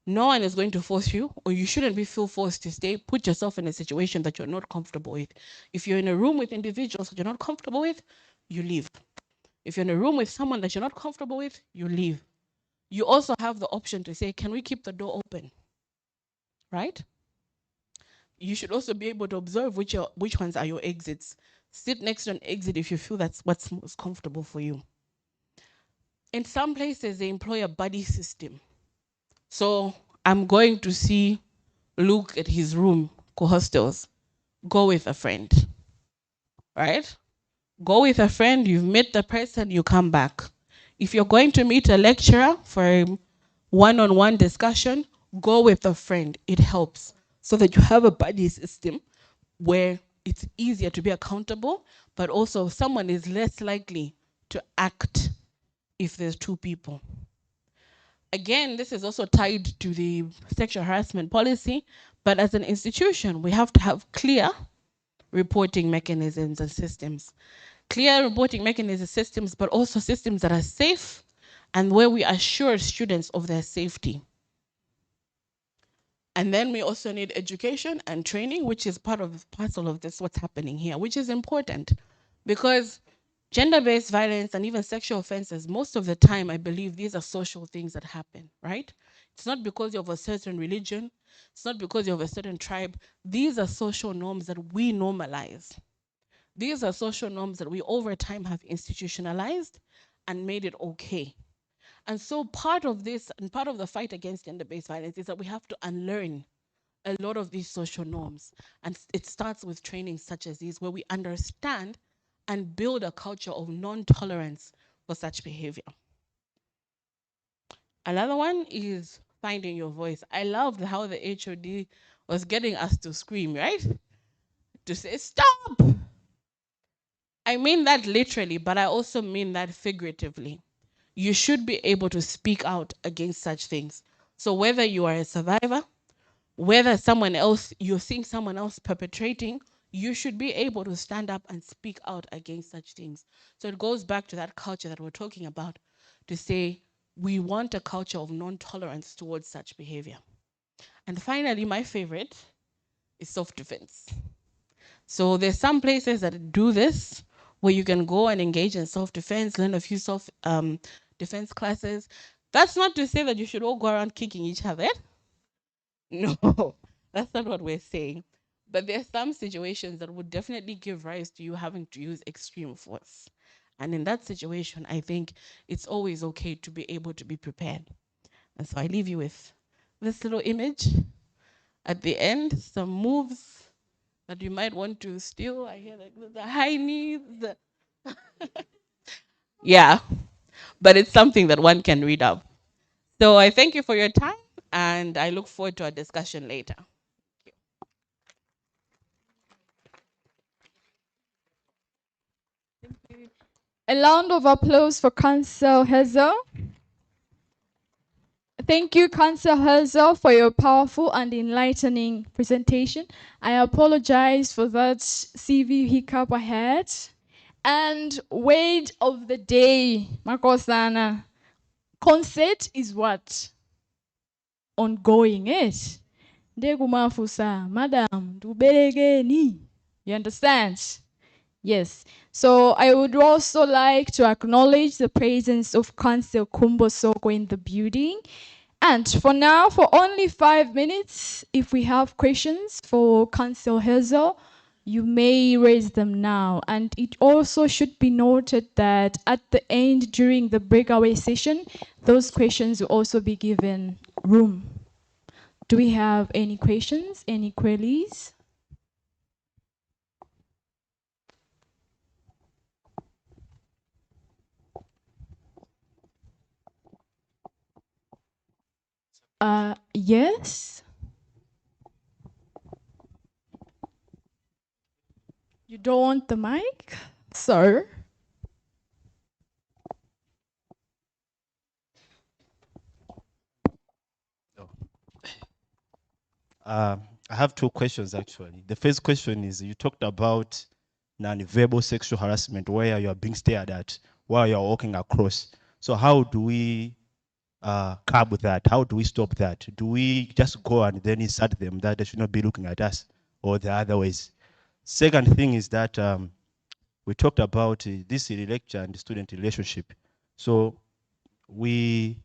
Speaker 4: No one is going to force you, or you shouldn't feel forced to stay. Put yourself in a situation that you're not comfortable with. If you're in a room with individuals that you're not comfortable with, you leave. If you're in a room with someone that you're not comfortable with, you leave. You also have the option to say, can we keep the door open? Right? You should also be able to observe which ones are your exits. Sit next to an exit if you feel that's what's most comfortable for you. In some places, they employ a buddy system. So I'm going to see Luke at his room, co-hostels. Go with a friend, right? Go with a friend, you've met the person, you come back. If you're going to meet a lecturer for a one-on-one discussion, go with a friend. It helps so that you have a buddy system where it's easier to be accountable, but also someone is less likely to act if there's two people. Again, this is also tied to the sexual harassment policy, but as an institution, we have to have clear reporting mechanisms and systems. Clear reporting mechanisms, systems, but also systems that are safe and where we assure students of their safety. And then we also need education and training, which is parcel of this, what's happening here, which is important because gender-based violence and even sexual offenses, most of the time, I believe these are social things that happen, right? It's not because you're of a certain religion. It's not because you're of a certain tribe. These are social norms that we normalize. These are social norms that we over time have institutionalized and made it okay. And so part of this and part of the fight against gender-based violence is that we have to unlearn a lot of these social norms. And it starts with training such as these, where we understand and build a culture of non-tolerance for such behavior. Another one is finding your voice. I loved how the HOD was getting us to scream, right? To say, stop! I mean that literally, but I also mean that figuratively. You should be able to speak out against such things. So whether you are a survivor, whether someone else, you're seeing someone else perpetrating, you should be able to stand up and speak out against such things. So it goes back to that culture that we're talking about, to say we want a culture of non-tolerance towards such behavior. And finally, my favorite is self-defense. So there's some places that do this, where you can go and engage in self-defense, learn a few self-defense classes. That's not to say that you should all go around kicking each other. No, that's not what we're saying. But there's some situations that would definitely give rise to you having to use extreme force. And in that situation, I think it's always okay to be able to be prepared. And so I leave you with this little image at the end, some moves that you might want to steal. I hear like the high knees. Yeah, but it's something that one can read up. So I thank you for your time, and I look forward to our discussion later.
Speaker 1: A round of applause for Council Hazel. Thank you, Council Hazel, for your powerful and enlightening presentation. I apologize for that CV hiccup I had. And word of the day, Makosana. Concert is what? Ongoing, it. Ndekumafusa, madam, tuberegeni. You understand? Yes. So I would also like to acknowledge the presence of Council Kumbo Soko in the building. And for now, for only 5 minutes, if we have questions for Council Hazel, you may raise them now. And it also should be noted that at the end, during the breakaway session, those questions will also be given room. Do we have any questions, any queries? Yes. You don't want the mic? Sir?
Speaker 5: I have two questions actually. The first question is, you talked about non-verbal sexual harassment where you are being stared at while you are walking across. So how do we curb that? How do we stop that? Do we just go and then insert them that they should not be looking at us, or the other ways? Second thing is that we talked about this lecture and student relationship. So we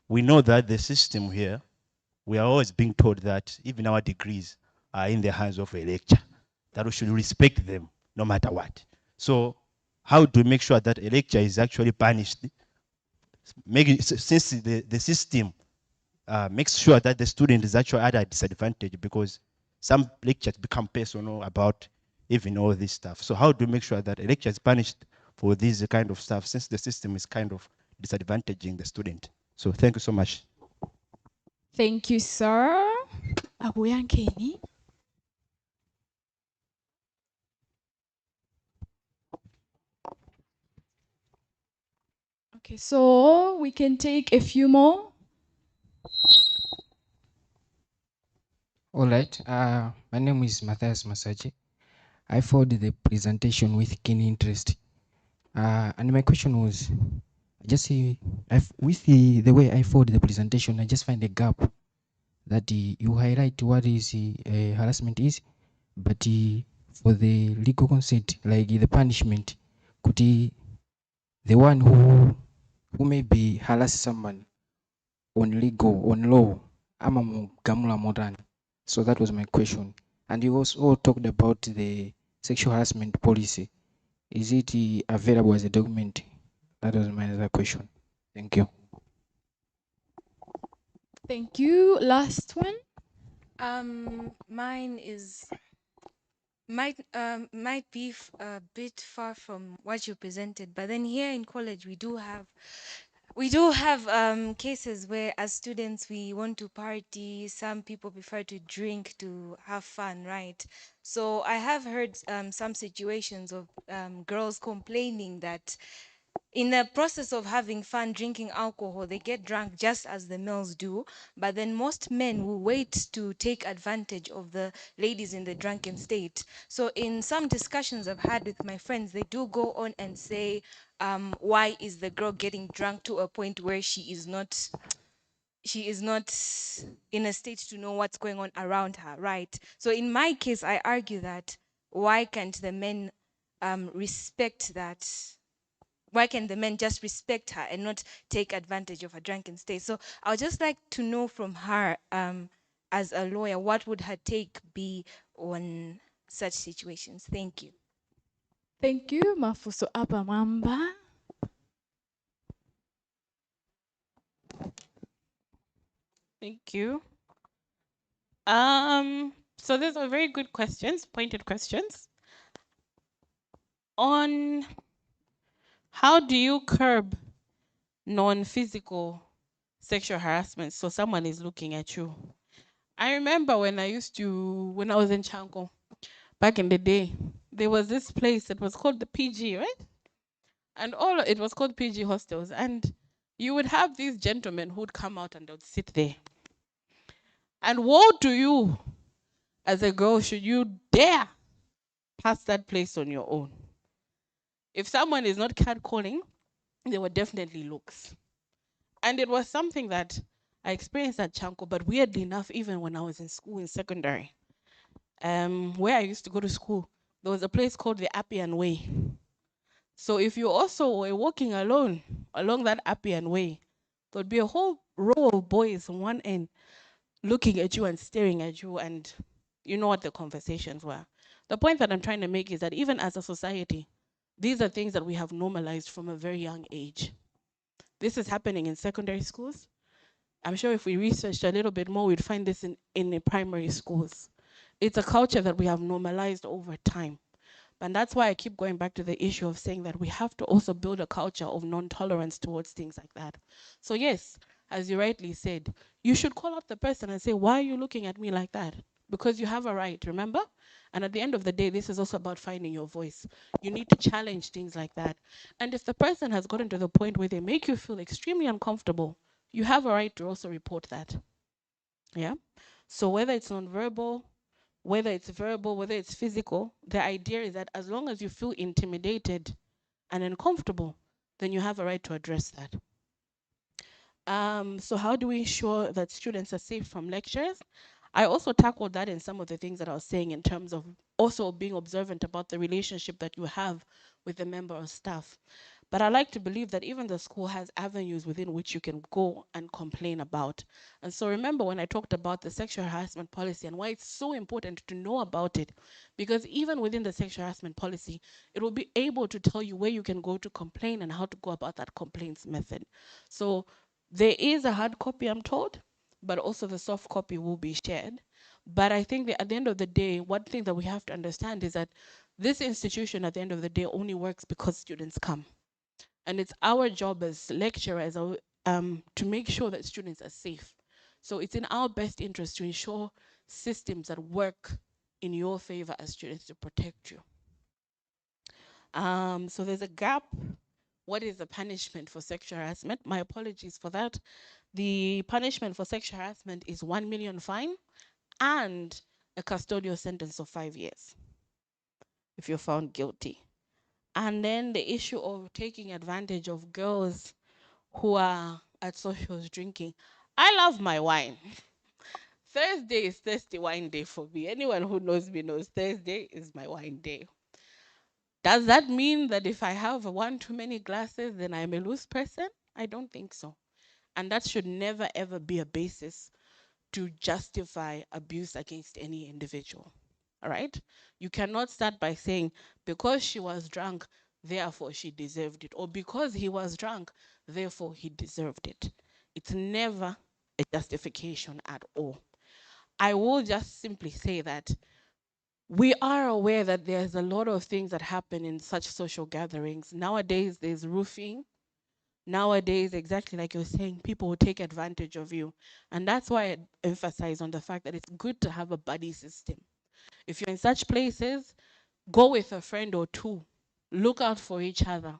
Speaker 5: know that the system here, we are always being told that even our degrees are in the hands of a lecturer, that we should respect them no matter what. So how do we make sure that a lecturer is actually punished, since the system makes sure that the student is actually at a disadvantage, because some lectures become personal about even all this stuff. So how do we make sure that a lecturer is punished for this kind of stuff, since the system is kind of disadvantaging the student? So thank you so much.
Speaker 1: Thank you, sir. Abuyankeni. Okay, so we can take a few more.
Speaker 6: All right. My name is Matthias Masaji. I followed the presentation with keen interest. And my question was, just with the way I followed the presentation, I just find a gap that you highlight what is harassment is, but for the legal consent, like the punishment, could the one who maybe harass someone on law, ama gamula modern. So that was my question. And you also talked about the sexual harassment policy. Is it available as a document? That was my other question. Thank you.
Speaker 1: Thank you. Last one.
Speaker 7: Mine is might be a bit far from what you presented, but then here in college we do have cases where as students we want to party. Some people prefer to drink to have fun, right? So I have heard some situations of girls complaining that in the process of having fun drinking alcohol, they get drunk just as the males do. But then most men will wait to take advantage of the ladies in the drunken state. So in some discussions I've had with my friends, they do go on and say, why is the girl getting drunk to a point where she is not in a state to know what's going on around her, right? So in my case, I argue that why can't the men respect that? Why can the men just respect her and not take advantage of her drunken state? So I would just like to know from her, as a lawyer, what would her take be on such situations? Thank you.
Speaker 1: Thank you, Mafuso Abamamba.
Speaker 4: Thank you. So these are very good questions, pointed questions. On how do you curb non-physical sexual harassment? So someone is looking at you. I remember when I was in Chanko back in the day, there was this place that was called the PG, right? And it was called PG hostels. And you would have these gentlemen who would come out and they would sit there. And woe to you as a girl, should you dare pass that place on your own. If someone is not catcalling, there were definitely looks. And it was something that I experienced at Chanko, but weirdly enough, even when I was in school in secondary, where I used to go to school, there was a place called the Appian Way. So if you also were walking alone along that Appian Way, there'd be a whole row of boys on one end looking at you and staring at you, and you know what the conversations were. The point that I'm trying to make is that even as a society, these are things that we have normalized from a very young age. This is happening in secondary schools. I'm sure if we researched a little bit more, we'd find this in the primary schools. It's a culture that we have normalized over time. And that's why I keep going back to the issue of saying that we have to also build a culture of non-tolerance towards things like that. So yes, as you rightly said, you should call out the person and say, why are you looking at me like that? Because you have a right, remember? And at the end of the day, this is also about finding your voice. You need to challenge things like that. And if the person has gotten to the point where they make you feel extremely uncomfortable, you have a right to also report that. Yeah? So whether it's non-verbal, whether it's verbal, whether it's physical, the idea is that as long as you feel intimidated and uncomfortable, then you have a right to address that. So how do we ensure that students are safe from lectures? I also tackled that in some of the things that I was saying in terms of also being observant about the relationship that you have with the member of staff. But I like to believe that even the school has avenues within which you can go and complain about. And so remember when I talked about the sexual harassment policy and why it's so important to know about it, because even within the sexual harassment policy, it will be able to tell you where you can go to complain and how to go about that complaints method. So there is a hard copy, I'm told, but also the soft copy will be shared. But I think that at the end of the day, one thing that we have to understand is that this institution at the end of the day only works because students come. And it's our job as lecturers to make sure that students are safe. So it's in our best interest to ensure systems that work in your favor as students to protect you. So there's a gap. What is the punishment for sexual harassment? My apologies for that. The punishment for sexual harassment is 1 million fine and a custodial sentence of 5 years if you're found guilty. And then the issue of taking advantage of girls who are at socials drinking. I love my wine. Thursday is thirsty wine day for me. Anyone who knows me knows Thursday is my wine day. Does that mean that if I have one too many glasses, then I'm a loose person? I don't think so. And that should never ever be a basis to justify abuse against any individual. All right? You cannot start by saying, because she was drunk, therefore she deserved it, or because he was drunk, therefore he deserved it. It's never a justification at all. I will just simply say that we are aware that there's a lot of things that happen in such social gatherings. Nowadays, there's roofing. Nowadays, exactly like you're saying, people will take advantage of you. And that's why I emphasize on the fact that it's good to have a buddy system. If you're in such places, go with a friend or two. Look out for each other.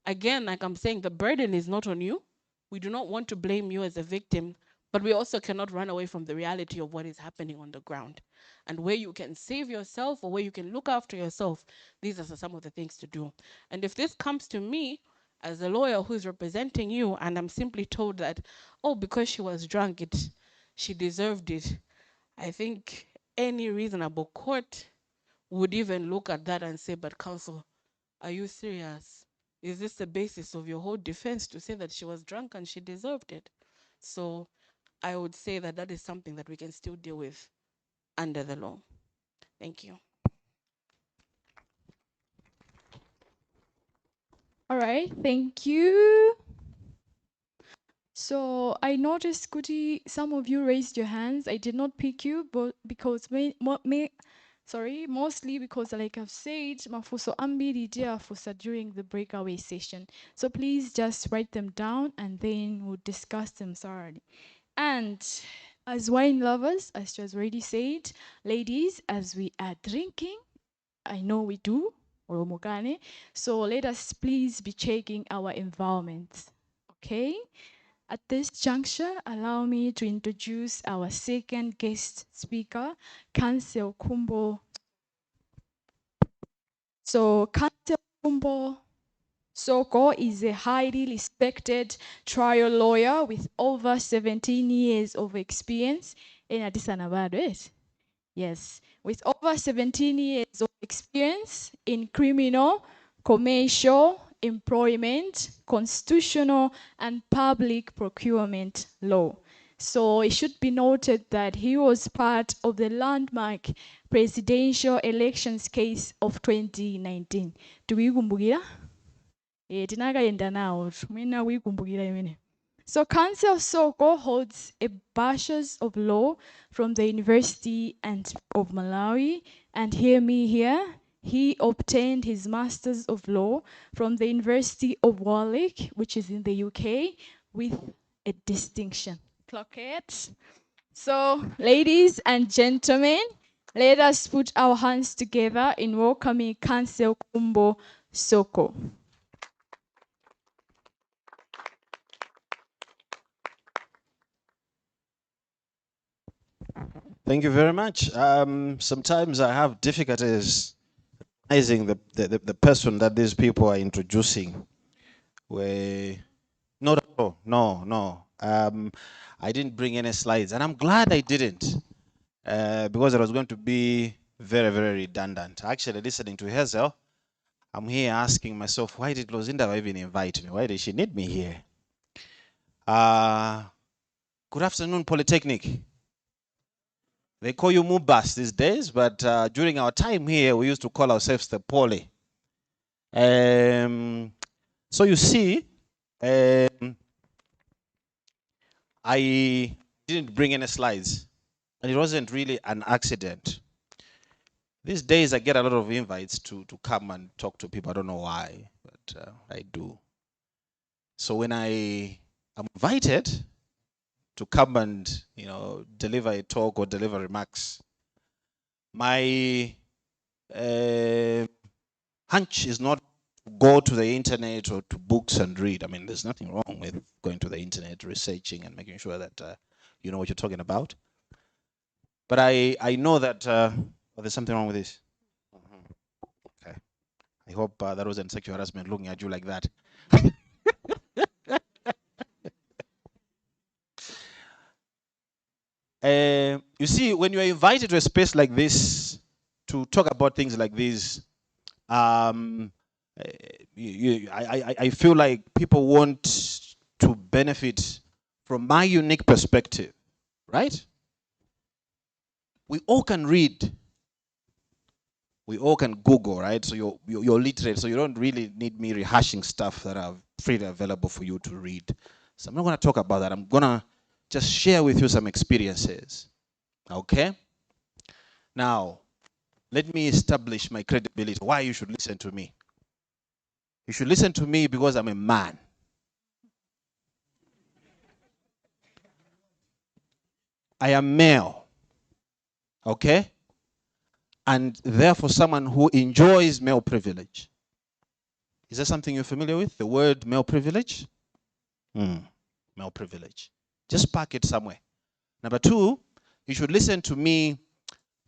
Speaker 4: Again, like I'm saying, the burden is not on you. We do not want to blame you as a victim, but we also cannot run away from the reality of what is happening on the ground. And where you can save yourself or where you can look after yourself, these are some of the things to do. And if this comes to me as a lawyer who is representing you and I'm simply told that, oh, because she was drunk, she deserved it, I think any reasonable court would even look at that and say, but counsel, are you serious? Is this the basis of your whole defense to say that she was drunk and she deserved it? So I would say that that is something that we can still deal with under the law. Thank you.
Speaker 1: All right, thank you. So I noticed, Kuti, some of you raised your hands. I did not pick you, but because mostly because, like I've said, mafuso ambiri dia fusa during the breakaway session. So please just write them down and then we'll discuss them thoroughly. And as wine lovers, as she has already said, ladies, as we are drinking, I know we do, oromokane. So let us please be checking our environment. Okay? At this juncture, allow me to introduce our second guest speaker, Cancel Kumbo. So Cancel Kumbo Soko is a highly respected trial lawyer with over 17 years of experience in Addis Ababa. Yes, with over 17 years of experience in criminal, commercial, employment, constitutional, and public procurement law. So it should be noted that he was part of the landmark presidential elections case of 2019. Do we kumbukira? Tinakayenda nawo, mwina kuikumbukira imene. So Council Soko holds a Bachelor's of Law from the University of Malawi, and hear me here, he obtained his Master's of Law from the University of Warwick, which is in the UK, with a distinction. Clockette. So, ladies and gentlemen, let us put our hands together in welcoming Council Kumbo Soko.
Speaker 5: Thank you very much. Sometimes I have difficulties recognizing the person that these people are introducing. Not at all. No. I didn't bring any slides, and I'm glad I didn't, because it was going to be very, very redundant. Actually, listening to Hazel, I'm here asking myself, why did Lozinda even invite me? Why did she need me here? Good afternoon, Polytechnic. They call you Mubas these days, but during our time here, we used to call ourselves the Poly. So you see, I didn't bring any slides, and it wasn't really an accident. These days, I get a lot of invites to come and talk to people. I don't know why, but I do. So when I am invited to come and deliver a talk or deliver remarks, my hunch is not to go to the internet or to books and read. I mean, there's nothing wrong with going to the internet, researching, and making sure that you know what you're talking about. But I know that there's something wrong with this. Okay. I hope that wasn't sexual harassment looking at you like that. You see, when you are invited to a space like this to talk about things like this, I feel like people want to benefit from my unique perspective, right? We all can read. We all can Google, right? So you're literate, so you don't really need me rehashing stuff that are freely available for you to read. So I'm not going to talk about that. I'm going to just share with you some experiences.
Speaker 8: Okay? Now, let me establish my credibility. Why you should listen to me. You should listen to me because I'm a man. I am male. Okay? And therefore someone who enjoys male privilege. Is that something you're familiar with? The word male privilege? Male privilege. Just park it somewhere. Number two, you should listen to me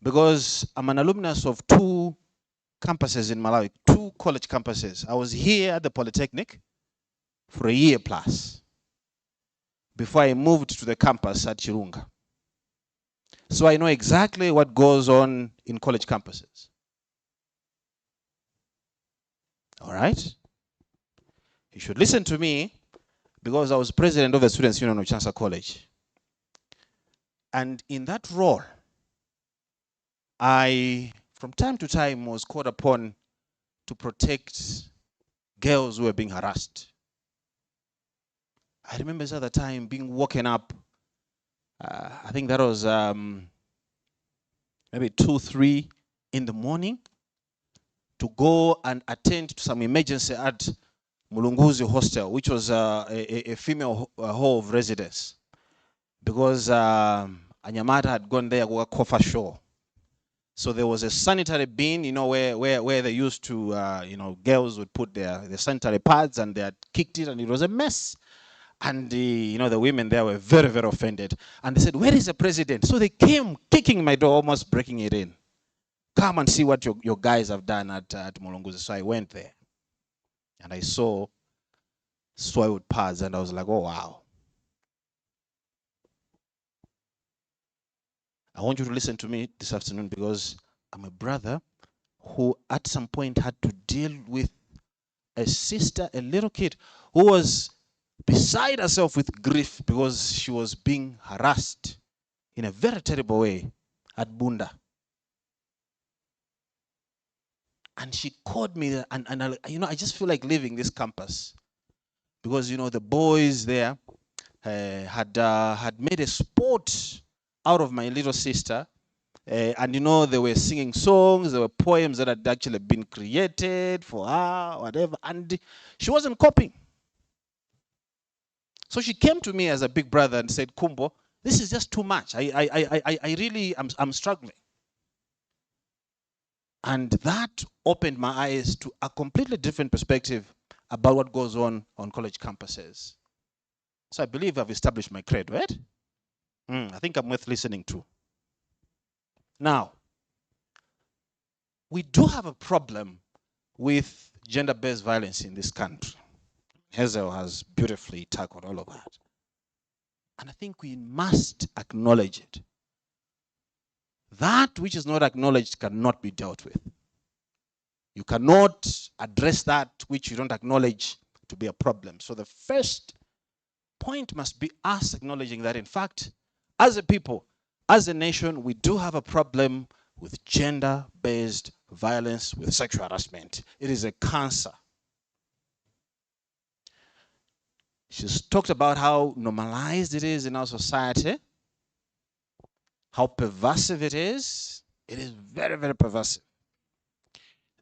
Speaker 8: because I'm an alumnus of 2 campuses in Malawi, 2 college campuses. I was here at the Polytechnic for a year plus before I moved to the campus at Chirunga. So I know exactly what goes on in college campuses. All right? You should listen to me because I was president of the Students' Union of Chancellor College. And in that role, I, from time to time, was called upon to protect girls who were being harassed. I remember at the time being woken up, I think that was maybe 2, 3 in the morning to go and attend to some emergency at Mulunguzi Hostel, which was a female hall of residence. Because Anyamata had gone there to go for show. So there was a sanitary bin, you know, where they used to, you know, girls would put their sanitary pads and they had kicked it and it was a mess. And you know, the women there were very, very offended. And they said, where is the president? So they came kicking my door, almost breaking it in. Come and see what your guys have done at Mulunguzi. So I went there and I saw soiled pads and I was like, oh, wow. I want you to listen to me this afternoon because I'm a brother who at some point had to deal with a sister, a little kid, who was beside herself with grief because she was being harassed in a very terrible way at Bunda. And she called me and I, you know, I just feel like leaving this campus because, you know, the boys there had made a sport out of my little sister. And you know, they were singing songs, there were poems that had actually been created for her, whatever, and she wasn't coping. So she came to me as a big brother and said, Kumbo, this is just too much. I really, I'm struggling. And that opened my eyes to a completely different perspective about what goes on college campuses. So I believe I've established my cred, right? I think I'm worth listening to. Now, we do have a problem with gender-based violence in this country. Hazel has beautifully tackled all of that. And I think we must acknowledge it. That which is not acknowledged cannot be dealt with. You cannot address that which you don't acknowledge to be a problem. So the first point must be us acknowledging that, in fact, as a people, as a nation, we do have a problem with gender-based violence, with sexual harassment. It is a cancer. She's talked about how normalized it is in our society, how pervasive it is. It is very, very pervasive.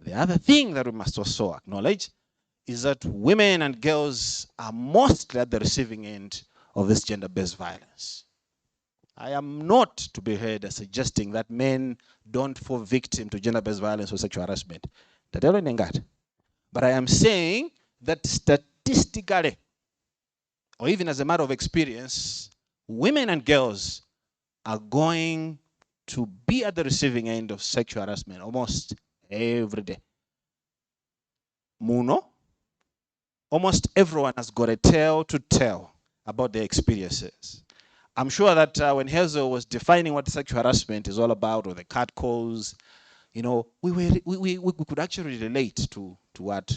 Speaker 8: The other thing that we must also acknowledge is that women and girls are mostly at the receiving end of this gender-based violence. I am not to be heard as suggesting that men don't fall victim to gender-based violence or sexual harassment. But I am saying that statistically, or even as a matter of experience, women and girls are going to be at the receiving end of sexual harassment almost every day. Muno, almost everyone has got a tale to tell about their experiences. I'm sure that when Hazel was defining what sexual harassment is all about, or the catcalls, you know, we could actually relate to what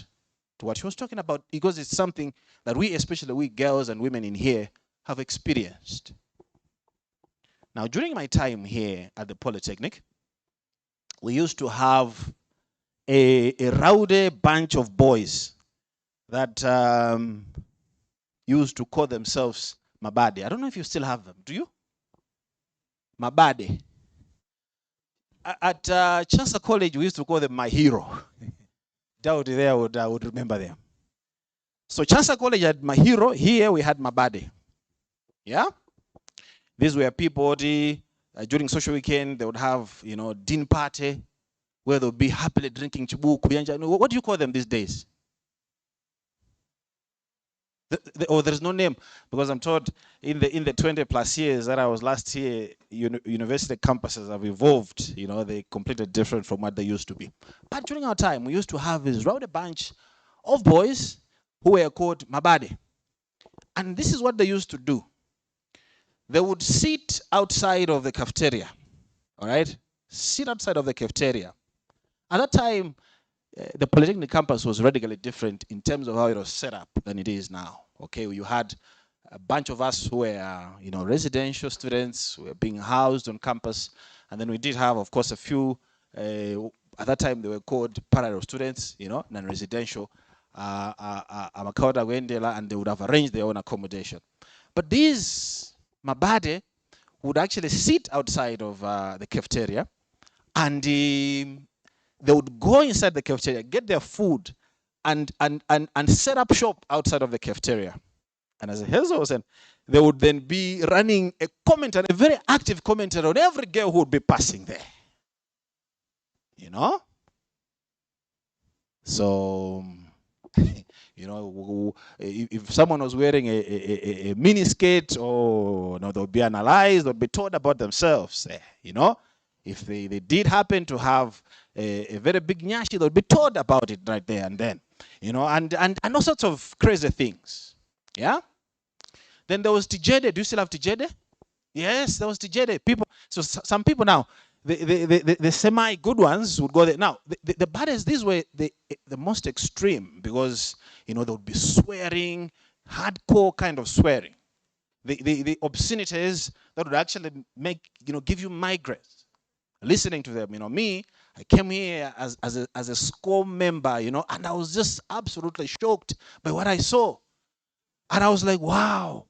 Speaker 8: she was talking about, because it's something that we, especially we girls and women in here, have experienced. Now, during my time here at the Polytechnic, we used to have a rowdy bunch of boys that used to call themselves Mabade. I don't know if you still have them. Do you? Mabade. At Chancellor College, we used to call them my hero. Doubt there would remember them. So Chancellor College had my hero. Here we had my buddy. Yeah? These were people, during social weekend, they would have, din party, where they'll be happily drinking chibu, kuyanja. What do you call them these days? There's no name, because I'm told in the 20 plus years that I was last here, university campuses have evolved. They completely different from what they used to be. But during our time, we used to have this rowdy bunch of boys who were called mabade. And this is what they used to do. They would sit outside of the cafeteria, all right? Sit outside of the cafeteria. At that time, the Polytechnic campus was radically different in terms of how it was set up than it is now. Okay, you had a bunch of us who were, residential students who were being housed on campus, and then we did have, of course, a few. At that time, they were called parallel students, non-residential, and they would have arranged their own accommodation. But these mabade would actually sit outside of the cafeteria, and they would go inside the cafeteria, get their food, and set up shop outside of the cafeteria. And as Hazel was saying, they would then be running a commentary, a very active commentary on every girl who would be passing there. So, if someone was wearing a mini skirt, or they'll be analyzed, they'll be told about themselves. If they did happen to have a very big nyashi, they'll be told about it right there and then. And all sorts of crazy things. Yeah. Then there was Tijede. Do you still have Tijede? Yes, there was Tijede. Some people now, the semi good ones would go there. Now, the baddest, these were the most extreme, because they would be swearing, hardcore kind of swearing. The obscenities that would actually give you migraines listening to them. Me, I came here as a SCORE member, and I was just absolutely shocked by what I saw. And I was like, wow,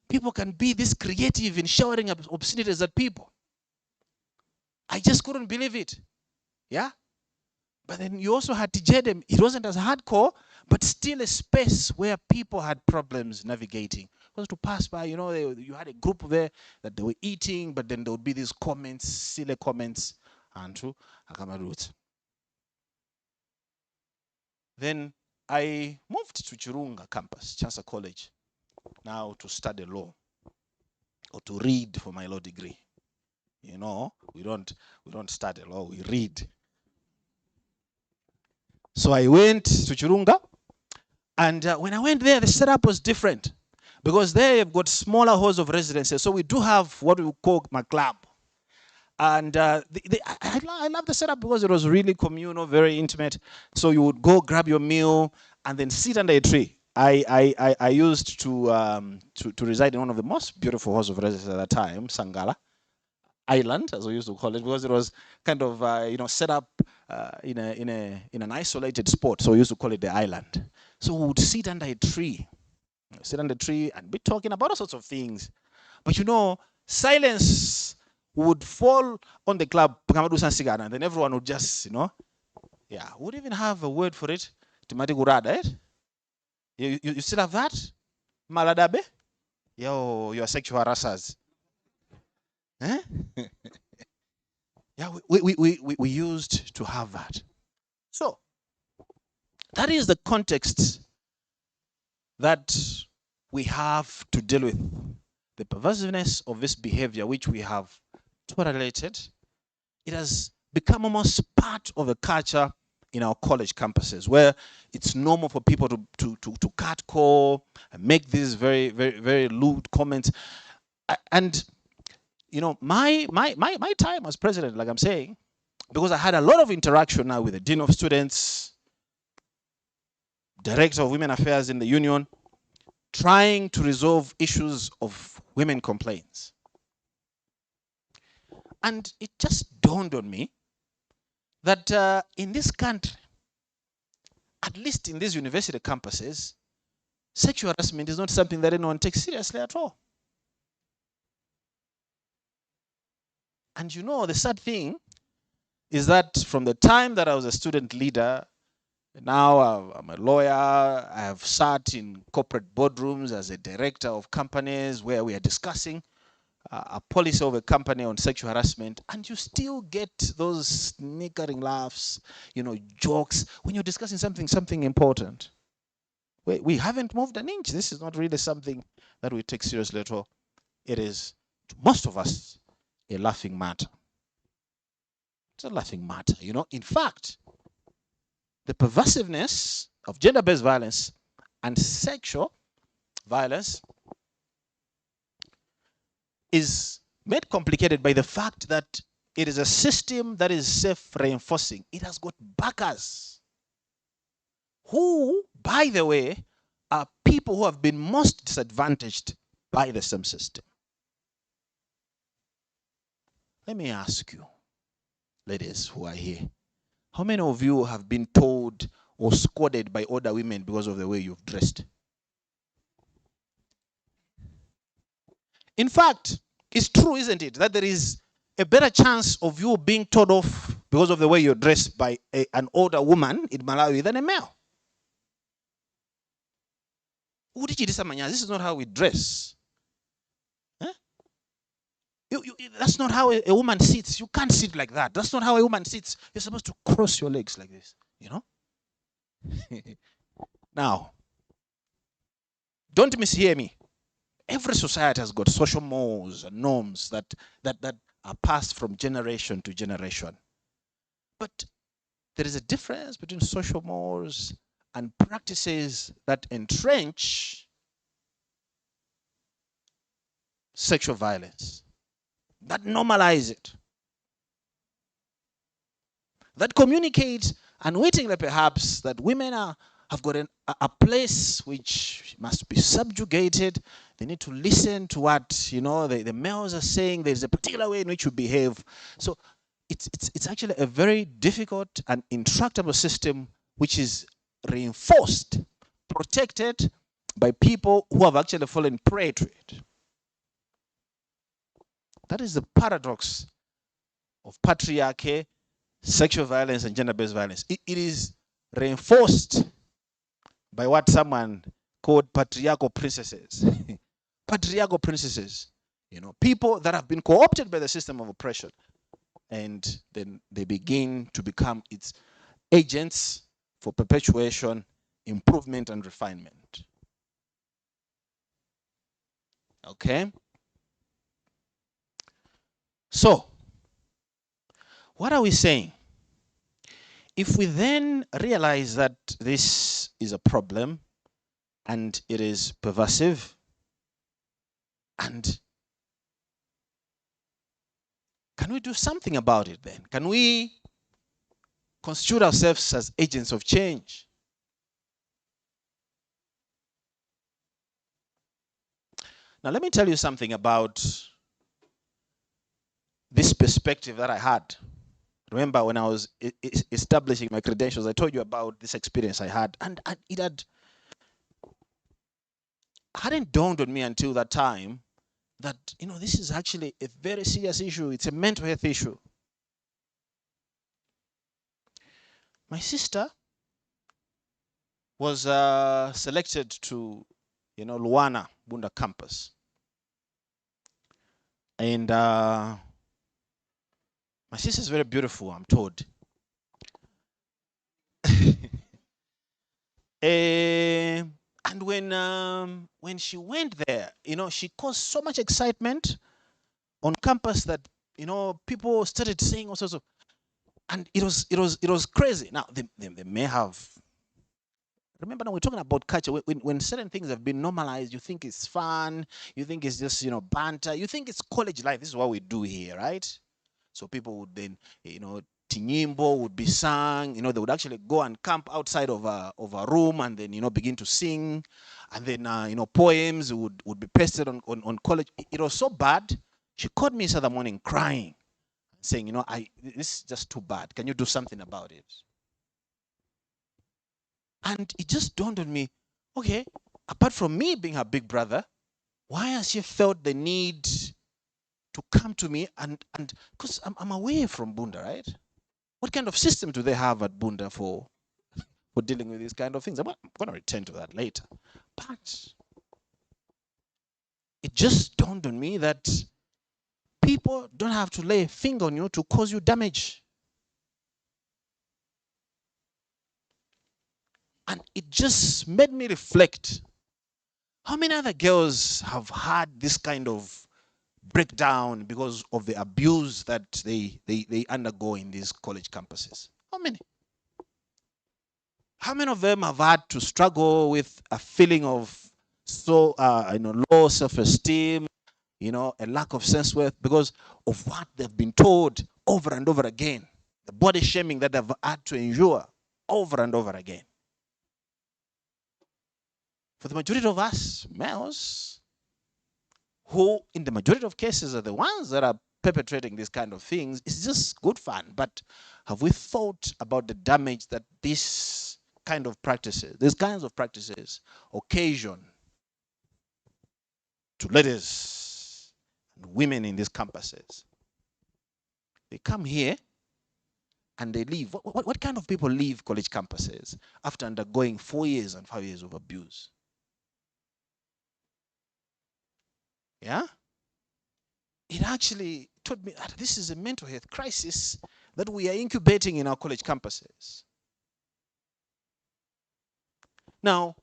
Speaker 8: people can be this creative in shouting obscenities at people. I just couldn't believe it. Yeah? But then you also had Tijedem. It wasn't as hardcore, but still a space where people had problems navigating. Because to pass by, you had a group there that they were eating, but then there would be these comments, silly comments, and to Akamarut. Then I moved to Chirunga campus, Chancellor College, now to study law, or to read for my law degree. We don't study law, we read. So I went to Chirunga, and when I went there, the setup was different, because there you've got smaller halls of residences. So we do have what we call my club. And I love the setup because it was really communal, very intimate. So you would go grab your meal and then sit under a tree. I used to reside in one of the most beautiful halls of residence at that time, Sangala Island, as we used to call it, because it was kind of set up in an isolated spot. So we used to call it the island. So we would sit under a tree, and be talking about all sorts of things. But silence would fall on the club, and then everyone would just, would even have a word for it. You still have that? Maladabe? You're sexual harassers. Eh? Yeah, we used to have that. So, that is the context that we have to deal with. The pervasiveness of this behavior, which we have tolerated, it has become almost part of the culture in our college campuses, where it's normal for people to catcall and make these very, very, very lewd comments. And my time as president, like I'm saying, because I had a lot of interaction now with the dean of students, director of women affairs in the union, trying to resolve issues of women complaints. And it just dawned on me that in this country, at least in these university campuses, sexual harassment is not something that anyone takes seriously at all. And the sad thing is that from the time that I was a student leader, now I'm a lawyer, I have sat in corporate boardrooms as a director of companies where we are discussing a policy of a company on sexual harassment, and you still get those snickering laughs, jokes when you're discussing something important. We haven't moved an inch. This is not really something that we take seriously at all. It is, to most of us, a laughing matter. It's a laughing matter. In fact, the pervasiveness of gender-based violence and sexual violence is made complicated by the fact that it is a system that is self-reinforcing. It has got backers who, by the way, are people who have been most disadvantaged by the same system. Let me ask you, ladies who are here, how many of you have been told or scolded by older women because of the way you've dressed? In fact, it's true, isn't it, that there is a better chance of you being told off because of the way you're dressed by an older woman in Malawi than a male. This is not how we dress. Huh? That's not how a woman sits. You can't sit like that. That's not how a woman sits. You're supposed to cross your legs like this, Now, don't mishear me. Every society has got social mores and norms that are passed from generation to generation. But there is a difference between social mores and practices that entrench sexual violence, that normalize it, that communicate unwittingly perhaps that women have got a place which must be subjugated. They need to listen to what the males are saying. There's a particular way in which you behave. So it's actually a very difficult and intractable system which is reinforced, protected by people who have actually fallen prey to it. That is the paradox of patriarchy, sexual violence, and gender-based violence. It is reinforced by what someone called patriarchal princesses. Patriarchal princesses, people that have been co-opted by the system of oppression, and then they begin to become its agents for perpetuation, improvement, and refinement. Okay? So, what are we saying? If we then realize that this is a problem and it is pervasive, and can we do something about it then? Can we constitute ourselves as agents of change? Now, let me tell you something about this perspective that I had. Remember, when I was establishing my credentials, I told you about this experience I had, and it hadn't dawned on me until that time that this is actually a very serious issue. It's a mental health issue. My sister was selected to Luana Bunda campus, and my sister is very beautiful, I'm told. And when she went there, she caused so much excitement on campus that people started saying all sorts of, and it was crazy. Now they may have. Remember, now we're talking about culture. When certain things have been normalized, you think it's fun, you think it's just banter, you think it's college life. This is what we do here, right? So people would then Tinyimbo would be sung, they would actually go and camp outside of a room and then, begin to sing. And then, poems would be pasted on college. It was so bad. She called me Saturday morning crying, saying, this is just too bad. Can you do something about it? And it just dawned on me, okay, apart from me being her big brother, why has she felt the need to come to me and because I'm away from Bunda, right? What kind of system do they have at Bunda for dealing with these kind of things? I'm going to return to that later. But it just dawned on me that people don't have to lay a finger on you to cause you damage. And it just made me reflect, how many other girls have had this kind of breakdown because of the abuse that they undergo in these college campuses? How many? How many of them have had to struggle with a feeling of low self-esteem, a lack of self-worth because of what they've been told over and over again, the body shaming that they've had to endure over and over again? For the majority of us males, who in the majority of cases are the ones that are perpetrating these kind of things, it's just good fun. But have we thought about the damage that these kinds of practices occasion to ladies and women in these campuses? They come here and they leave. What kind of people leave college campuses after undergoing 4 years and 5 years of abuse? Yeah? It actually taught me that this is a mental health crisis that we are incubating in our college campuses. Now,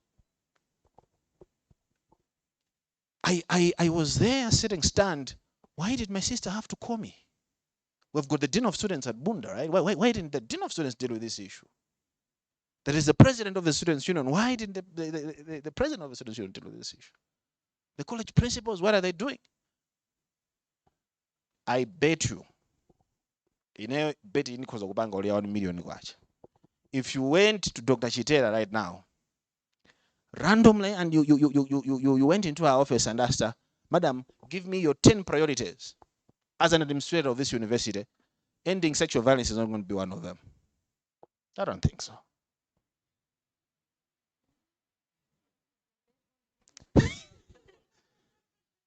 Speaker 8: I was there sitting stand. Why did my sister have to call me? We've got the Dean of Students at Bunda, right? Why didn't the Dean of Students deal with this issue? There is the President of the Students' Union. Why didn't the President of the Students' Union deal with this issue? The college principals, what are they doing? I bet you, if you went to Dr. Chitera right now, randomly, and you went into her office and asked her, Madam, give me your 10 priorities as an administrator of this university, ending sexual violence is not going to be one of them. I don't think so.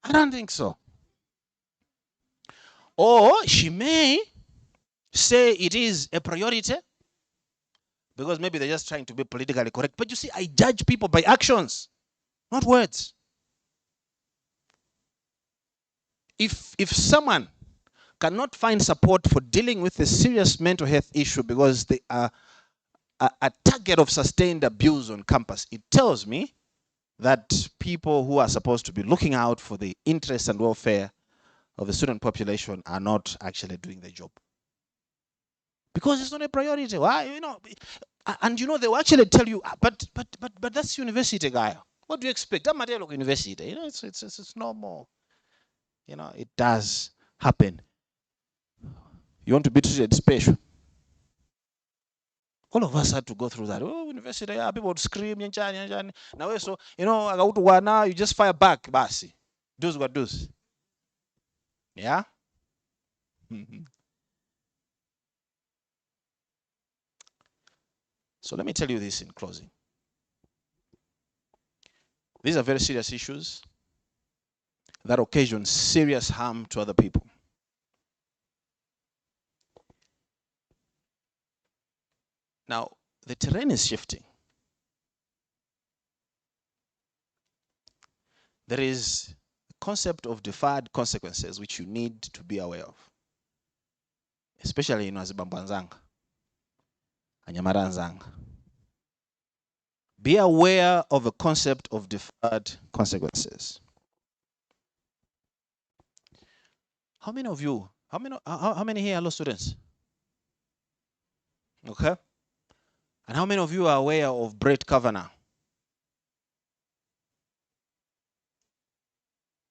Speaker 8: I don't think so. Or she may say it is a priority because maybe they're just trying to be politically correct. But you see, I judge people by actions, not words. If someone cannot find support for dealing with a serious mental health issue because they are a target of sustained abuse on campus, it tells me that people who are supposed to be looking out for the interests and welfare of the student population are not actually doing the job. Because it's not a priority. Why? And they will actually tell you, but that's university, guy. What do you expect? That matter of university. It's normal. It does happen. You want to be treated special. All of us had to go through that. Oh, university, yeah, people would scream, now so now you just fire back, basi. Do's what do's. Yeah? So let me tell you this in closing. These are very serious issues that occasion serious harm to other people. Now, the terrain is shifting. There is a concept of deferred consequences which you need to be aware of, especially in Azibambanzanga, Anyamaranzanga. Be aware of the concept of deferred consequences. How many of you, how many here are law students? Okay. And how many of you are aware of Brett Kavanaugh?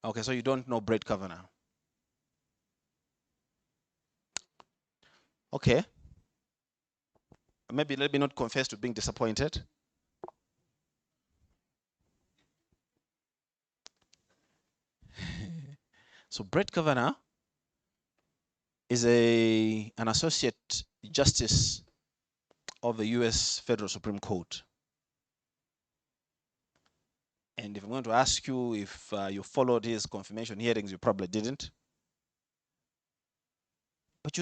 Speaker 8: Okay, so you don't know Brett Kavanaugh. Okay. Maybe let me not confess to being disappointed. So Brett Kavanaugh is an associate justice of the US Federal Supreme Court. And if I'm going to ask you if you followed his confirmation hearings, you probably didn't. But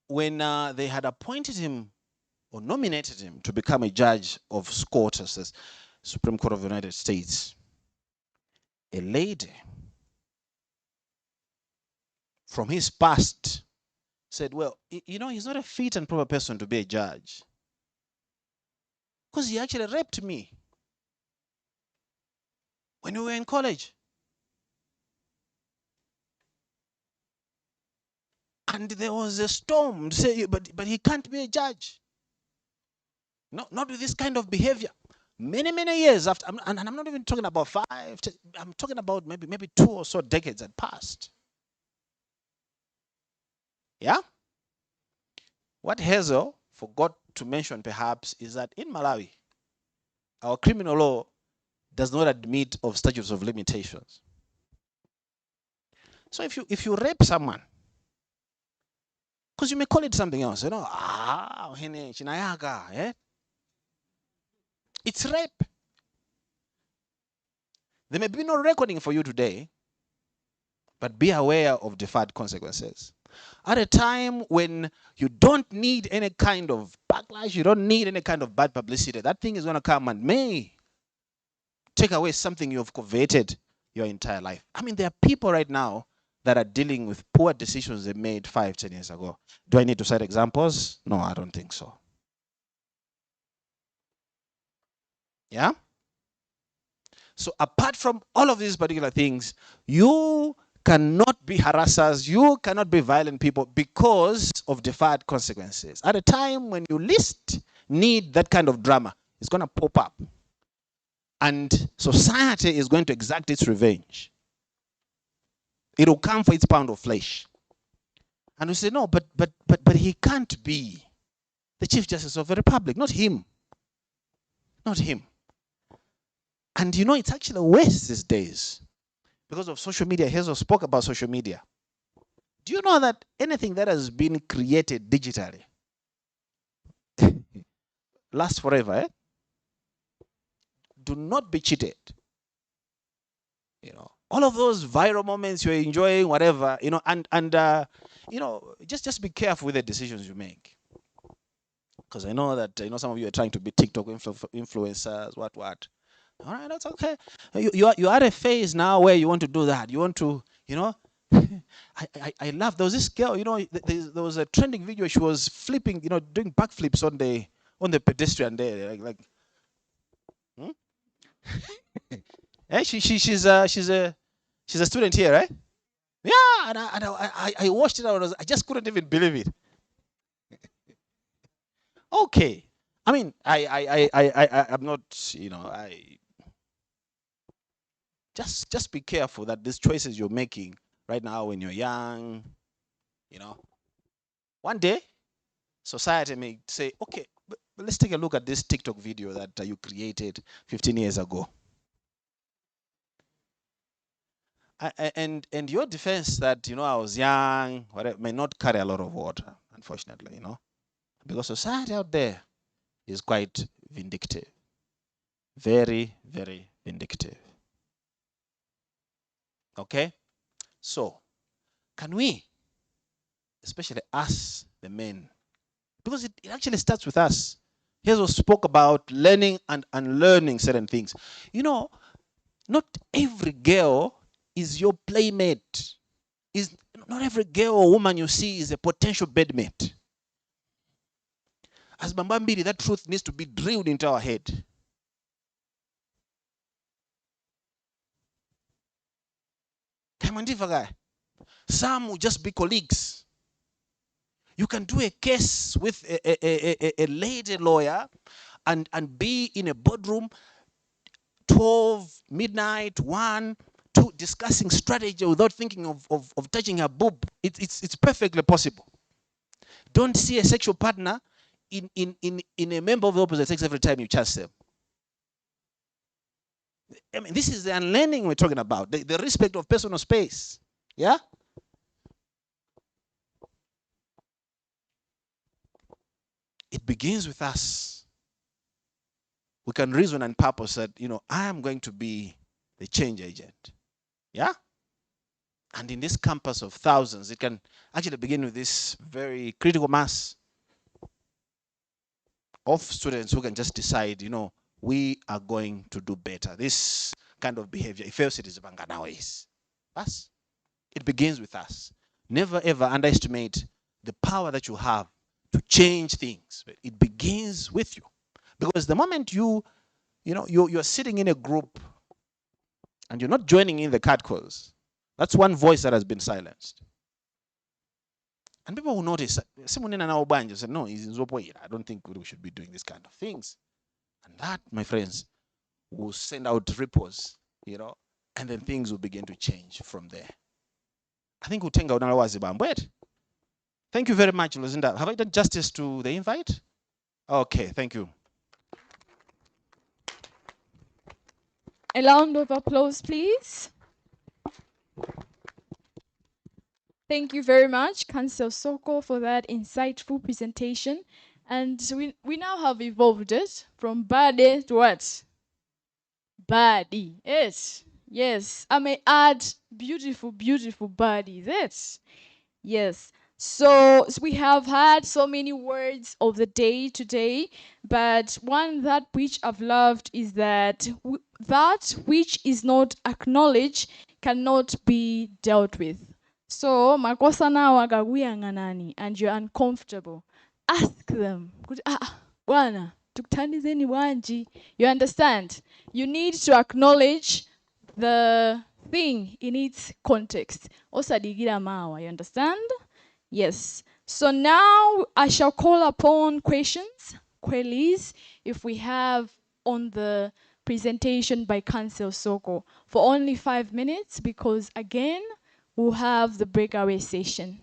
Speaker 8: when they had appointed him or nominated him to become a judge of SCOTUS, as Supreme Court of the United States, a lady from his past said, well, you know, he's not a fit and proper person to be a judge because he actually raped me when we were in college. And there was a storm to say, but he can't be a judge. Not with this kind of behavior. Many years after, and I'm not even talking about 5, I'm talking about maybe 2 or so decades had passed. Yeah? What Hazel forgot to mention perhaps is that in Malawi, our criminal law does not admit of statutes of limitations. So if you rape someone, because you may call it something else, you know, it's rape. There may be no reckoning for you today, but be aware of deferred consequences. At a time when you don't need any kind of backlash, you don't need any kind of bad publicity, that thing is going to come and may take away something you've coveted your entire life. I mean, there are people right now that are dealing with poor decisions they made 5, 10 years ago. Do I need to cite examples? No, I don't think so. Yeah? So apart from all of these particular things, you cannot be harassers, you cannot be violent people because of deferred consequences. At a time when you least need that kind of drama, it's going to pop up. And society is going to exact its revenge. It will come for its pound of flesh. And we say, no, but he can't be the Chief Justice of the Republic, not him. Not him. And you know, it's actually worse these days because of social media. Hazel spoke about social media. Do you know that anything that has been created digitally lasts forever? Eh? Do not be cheated. You know, all of those viral moments you're enjoying, whatever, you know, and you know, just be careful with the decisions you make. Because I know that some of you are trying to be TikTok influencers, what. All right, that's okay. You are at a phase now where you want to do that. You want to, you know. I love. There was this girl, you know. There was a trending video. She was flipping, you know, doing backflips on the pedestrian there, like. Hmm? Eh, she's a student here, right? Yeah, and I watched it. I just couldn't even believe it. Okay, I mean, I'm not, you know, just be careful that these choices you're making right now when you're young, you know, one day society may say, okay, but let's take a look at this TikTok video that you created 15 years ago. And your defense that, you know, I was young, whatever, may not carry a lot of water, unfortunately, you know, because society out there is quite vindictive, very vindictive. Okay, so can we, especially us, the men, because it actually starts with us. Hazel spoke about learning and unlearning certain things. You know, not every girl is your playmate. Not every girl or woman you see is a potential bedmate. As Bambambiri, that truth needs to be drilled into our head. Some will just be colleagues. You can do a case with a lady lawyer and be in a boardroom 12, midnight, 1, 2, discussing strategy without thinking of touching her boob. It's perfectly possible. Don't see a sexual partner in a member of the opposite sex every time you chance them. I mean, this is the unlearning we're talking about, the respect of personal space. Yeah? It begins with us. We can reason and purpose that, you know, I am going to be the change agent. Yeah? And in this campus of thousands, it can actually begin with this very critical mass of students who can just decide, you know, we are going to do better. This kind of behavior, if else it is Banganaways. Us. It begins with us. Never ever underestimate the power that you have to change things. It begins with you. Because the moment you're sitting in a group and you're not joining in the catcalls, that's one voice that has been silenced. And people will notice, someone in an Albania said, no, he's in Zopoira. I don't think we should be doing this kind of things. And that, my friends, will send out ripples, and then things will begin to change from there. I think Utenga Unalawazi Bambwet. Thank you very much, Luzinda. Have I done justice to the invite? Okay, thank you.
Speaker 1: A round of applause, please. Thank you very much, Councillor Soko, for that insightful presentation. And we now have evolved it from body to what? Body. Yes. I may add beautiful, beautiful bodies. Yes. So we have had so many words of the day today, but one that which I've loved is that that which is not acknowledged cannot be dealt with. So makosa nawo akakuyang'anani and you're uncomfortable, ask them, bwana tukuthandizeni wanji. You understand? You need to acknowledge the thing in its context. Osadigira mawa, you understand? Yes. So now I shall call upon questions, queries, if we have on the presentation by Council Soko for only 5 minutes, because again, we'll have the breakaway session.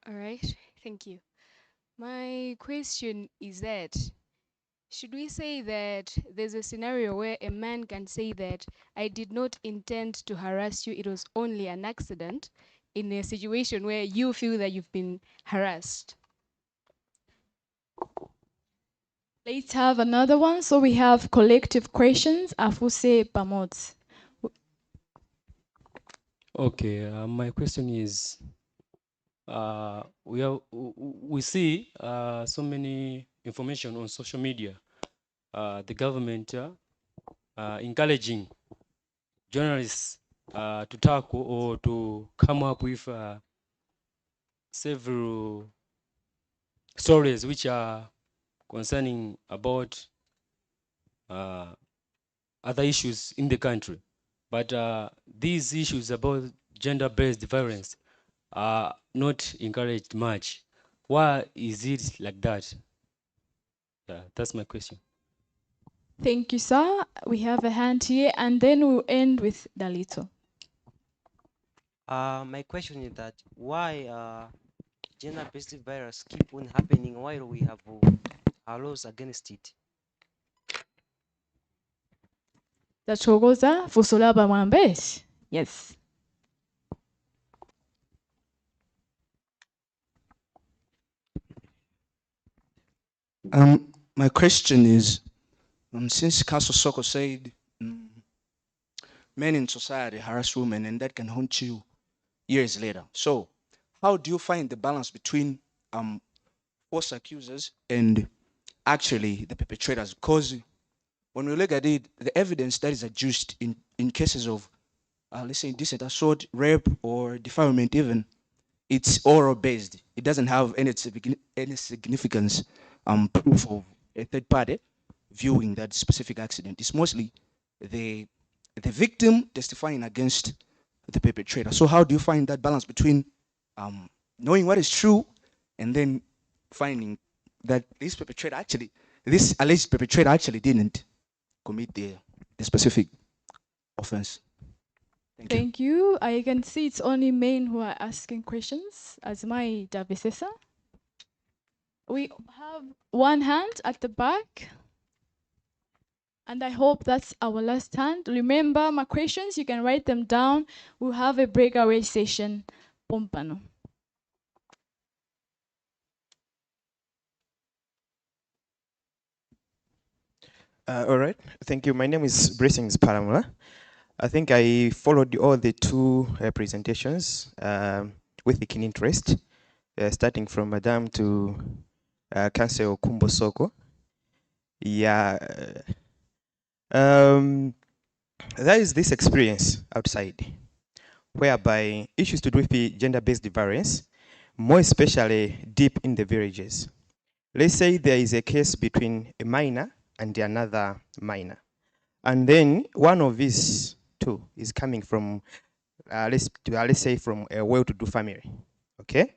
Speaker 9: All right, thank you. My question is that, should we say that there's a scenario where a man can say that I did not intend to harass you, it was only an accident, in a situation where you feel that you've been harassed?
Speaker 1: Let's have another one. So we have collective questions. Afuse Pamot.
Speaker 10: Okay, my question is, we see so many information on social media. The government encouraging journalists to tackle or to come up with several stories which are concerning about other issues in the country. But these issues about gender-based violence are not encouraged much. Why is it like that? Yeah, that's my question.
Speaker 1: Thank you, sir. We have a hand here, and then we'll end with Dalito.
Speaker 11: My question is that why gender-based violence keep on happening while we have laws against it?
Speaker 1: Tachogoza Fusolaba Mwambesh. Yes.
Speaker 12: My question is, since Council Soko said men in society harass women and that can haunt you years later. So how do you find the balance between false accusers and actually the perpetrators? Because when we look at it, the evidence that is adduced in cases of, let's say, indecent assault, rape, or defilement even, it's oral based. It doesn't have any significance proof of a third party viewing that specific accident. It's mostly the victim testifying against the perpetrator. So how do you find that balance between knowing what is true and then finding that this alleged perpetrator actually didn't commit the specific offense?
Speaker 1: Thank you. I can see it's only men who are asking questions as my Davesesa. We have one hand at the back. And I hope that's our last hand. Remember my questions, you can write them down. We'll have a breakaway session. Pompano.
Speaker 13: All right. Thank you. My name is Blessings Paramula. I think I followed all the two presentations with the keen interest, starting from Madam to Councillor Kumbo Soko. Yeah. There is this experience outside whereby issues to do with the gender-based violence, more especially deep in the villages. Let's say there is a case between a minor and another minor. And then one of these two is coming from, let's say from a well-to-do family, okay?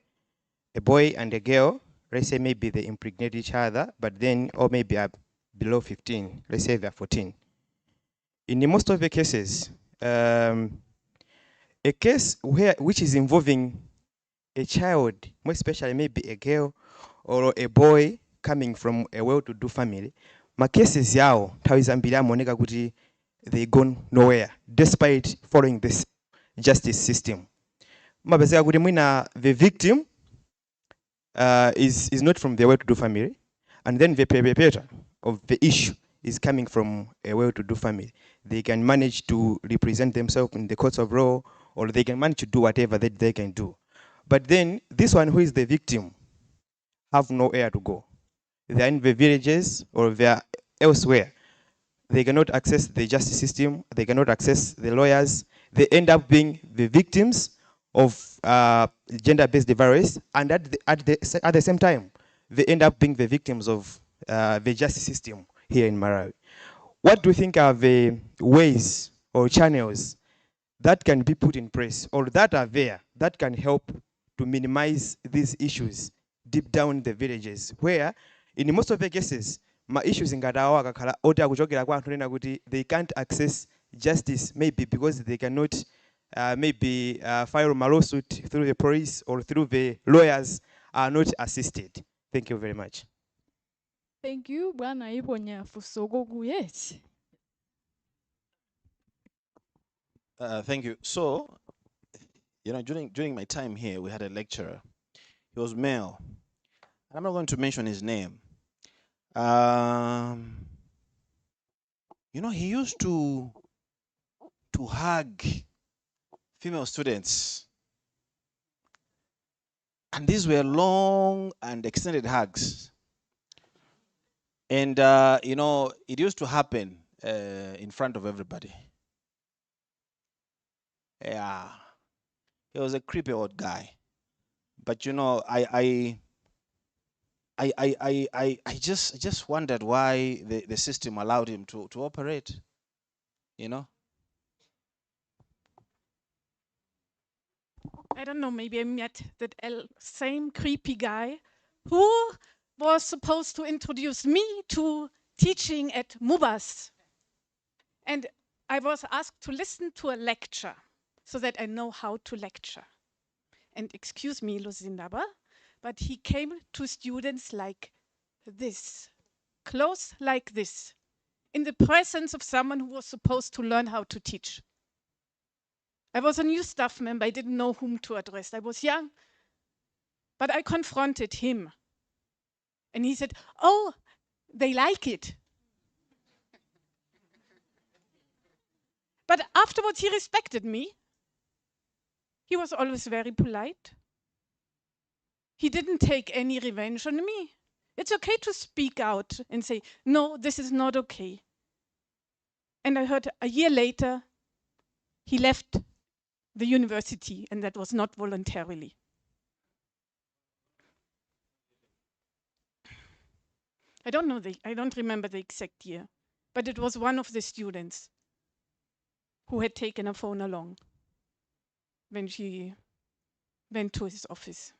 Speaker 13: A boy and a girl, let's say maybe they impregnate each other, but then, or maybe are below 15, let's say they're 14. In the most of the cases, a case which is involving a child, more especially maybe a girl or a boy coming from a well-to-do family, macases yao nthawi zambiri amaoneka kuti they gone nowhere despite following this justice system. Mapezeka kuti mwina the victim is not from the well-to-do family, and then the perpetrator of the issue is coming from a well-to-do family. They can manage to represent themselves in the courts of law, or they can manage to do whatever that they can do. But then this one who is the victim have nowhere to go. They are in the villages or they are elsewhere. They cannot access the justice system. They cannot access the lawyers. They end up being the victims of gender-based violence, and at the same time, they end up being the victims of the justice system here in Malawi. What do you think are the ways or channels that can be put in place or that are there that can help to minimize these issues deep down in the villages, where in most of the cases ma issues ngatawo akakhala oti akuchokera kwa anthu ena kuti they can't access justice, maybe because they cannot maybe file a lawsuit through the police or through the lawyers, are not assisted. Thank you very much.
Speaker 1: Thank you. Bwana iponya fusogogu, yes.
Speaker 8: Thank you. So, you know, during my time here, we had a lecturer. He was male. I'm not going to mention his name. You know, he used to hug female students. And these were long and extended hugs. And, you know, it used to happen in front of everybody. Yeah. He was a creepy old guy. But, you know, I just wondered why the system allowed him to operate, you know?
Speaker 3: I don't know, maybe I met that same creepy guy who was supposed to introduce me to teaching at MUBAS. And I was asked to listen to a lecture so that I know how to lecture. And excuse me, Luzindaba, but he came to students like this, close like this, in the presence of someone who was supposed to learn how to teach. I was a new staff member. I didn't know whom to address. I was young, but I confronted him. And he said, "Oh, they like it." But afterwards, he respected me. He was always very polite. He didn't take any revenge on me. It's okay to speak out and say, "No, this is not okay." And I heard a year later, he left the university, and that was not voluntarily. I don't remember the exact year, but it was one of the students who had taken a phone along when she went to his office.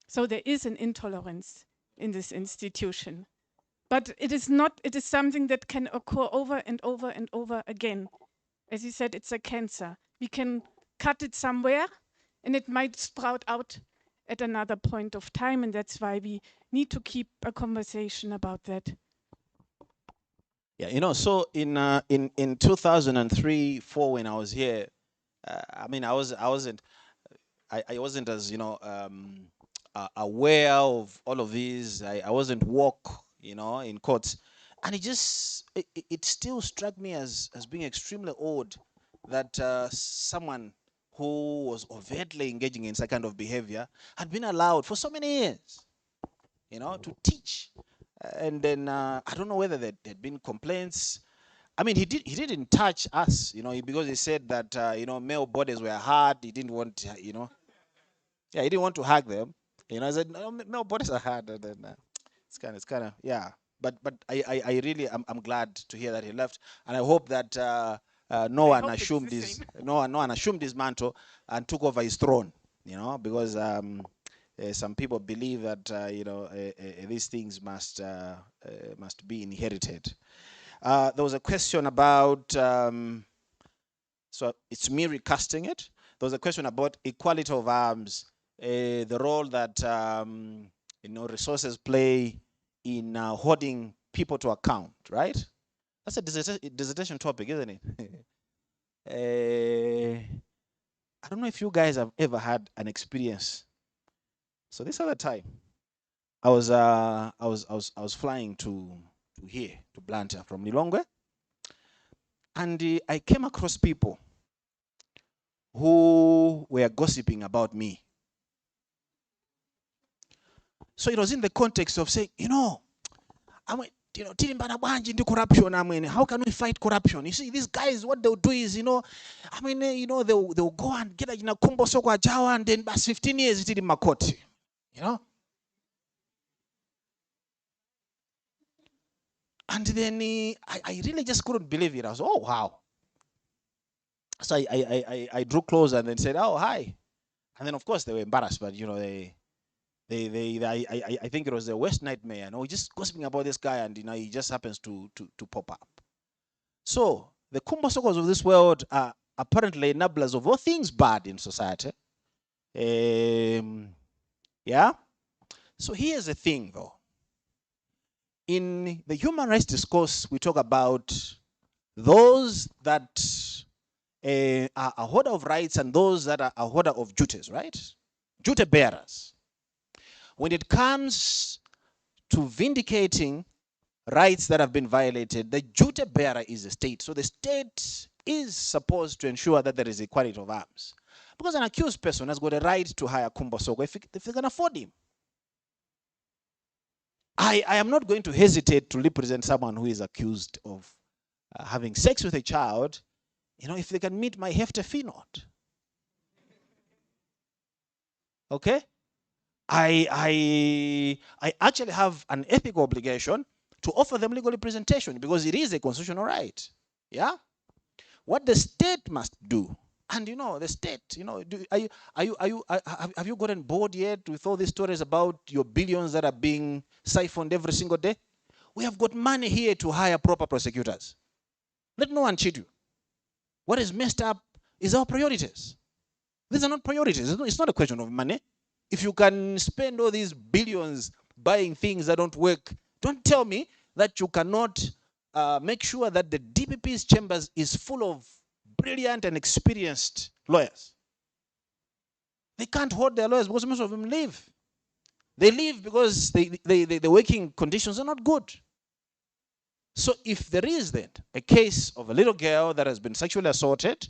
Speaker 3: So there is an intolerance in this institution. But it is something that can occur over and over and over again. As you said, it's a cancer. We can cut it somewhere, and it might sprout out at another point of time, and that's why we need to keep a conversation about that.
Speaker 8: Yeah, you know, so in 2003-4, when I was here, I mean, I wasn't as, you know, aware of all of these. I wasn't woke, in courts. And it still struck me as being extremely odd that someone who was overtly engaging in such kind of behavior had been allowed for so many years, to teach. And then I don't know whether there'd been complaints. I mean, he didn't touch us, because he said that male bodies were hard. He didn't want, yeah, he didn't want to hug them. I said, no, male bodies are hard. And then it's kind of, yeah. But I really I'm glad to hear that he left, and I hope that no one assumed his no one assumed his mantle and took over his throne. Because some people believe that these things must be inherited. There was a question about, so it's me recasting it. There was a question about equality of arms, the role that resources play in holding people to account, right? That's a dissertation topic, isn't it? I don't know if you guys have ever had an experience. So this other time, I was flying to here, to Blantyre from Lilongwe, and I came across people who were gossiping about me. So it was in the context of saying, I mean, corruption. I mean, how can we fight corruption? You see, these guys, what they'll do is, they'll go and get a kumbo soko ajawa, and then bas 15 years it in makoti, And then I really just couldn't believe it. I was, oh wow. So I drew close and then said, oh hi, and then of course they were embarrassed, but I think it was the worst nightmare. Just gossiping about this guy, and he just happens to pop up. So the kumbo sokos of this world are apparently enablers of all things bad in society. Yeah. So here's the thing, though. In the human rights discourse, we talk about those that are a holder of rights and those that are a holder of duties, right? Duty bearers. When it comes to vindicating rights that have been violated, the duty bearer is the state. So the state is supposed to ensure that there is equality of arms. Because an accused person has got a right to hire Kumbo Soko if they can afford him. I am not going to hesitate to represent someone who is accused of having sex with a child, if they can meet my hefty fee note. Okay? I actually have an ethical obligation to offer them legal representation because it is a constitutional right. Yeah? What the state must do, and the state, have you gotten bored yet with all these stories about your billions that are being siphoned every single day? We have got money here to hire proper prosecutors. Let no one cheat you. What is messed up is our priorities. These are not priorities. It's not a question of money. If you can spend all these billions buying things that don't work, don't tell me that you cannot make sure that the DPP's chambers is full of brilliant and experienced lawyers. They can't hold their lawyers because most of them leave. They leave because the working conditions are not good. So if there is then a case of a little girl that has been sexually assaulted,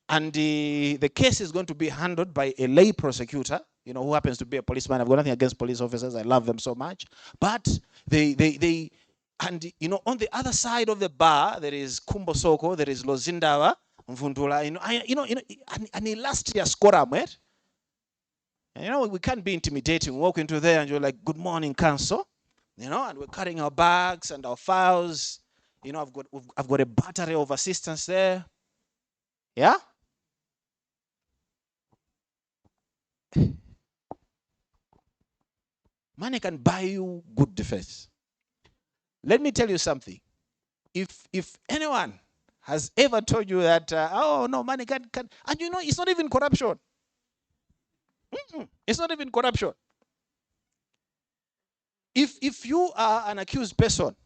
Speaker 8: and the case is going to be handled by a lay prosecutor, who happens to be a policeman. I've got nothing against police officers. I love them so much. But on the other side of the bar, there is Kumbo Soko, there is Lozindawa, Mvundula, and last year Skoramwet. We can't be intimidating. Walk into there and you're like, good morning, council. And we're carrying our bags and our files. I've got a battery of assistants there. Yeah? Money can buy you good defense. Let me tell you something. If anyone has ever told you that, oh no, money can, and it's not even corruption. It's not even corruption. If you are an accused person,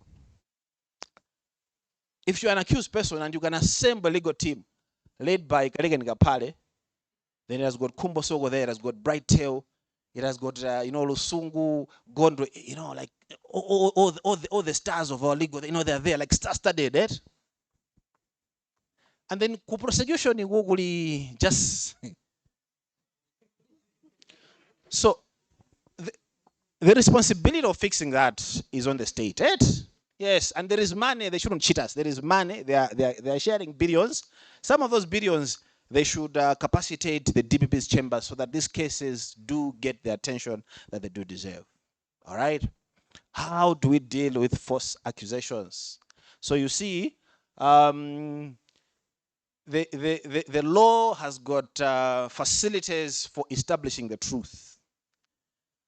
Speaker 8: if you're an accused person and you can assemble a legal team led by Karegen Gapale, then it has got Kumbo Soko there, it has got Bright Tail, it has got, Lusungu, Gondwe, all the stars of our league, you know, they're there like star-studded, right? And then prosecution Google just so the responsibility of fixing that is on the state, right? Yes, and there is money. They shouldn't cheat us. There is money. They are sharing billions. Some of those billions they should capacitate the DPP's chambers so that these cases do get the attention that they do deserve. All right. How do we deal with false accusations? So you see, the law has got facilities for establishing the truth.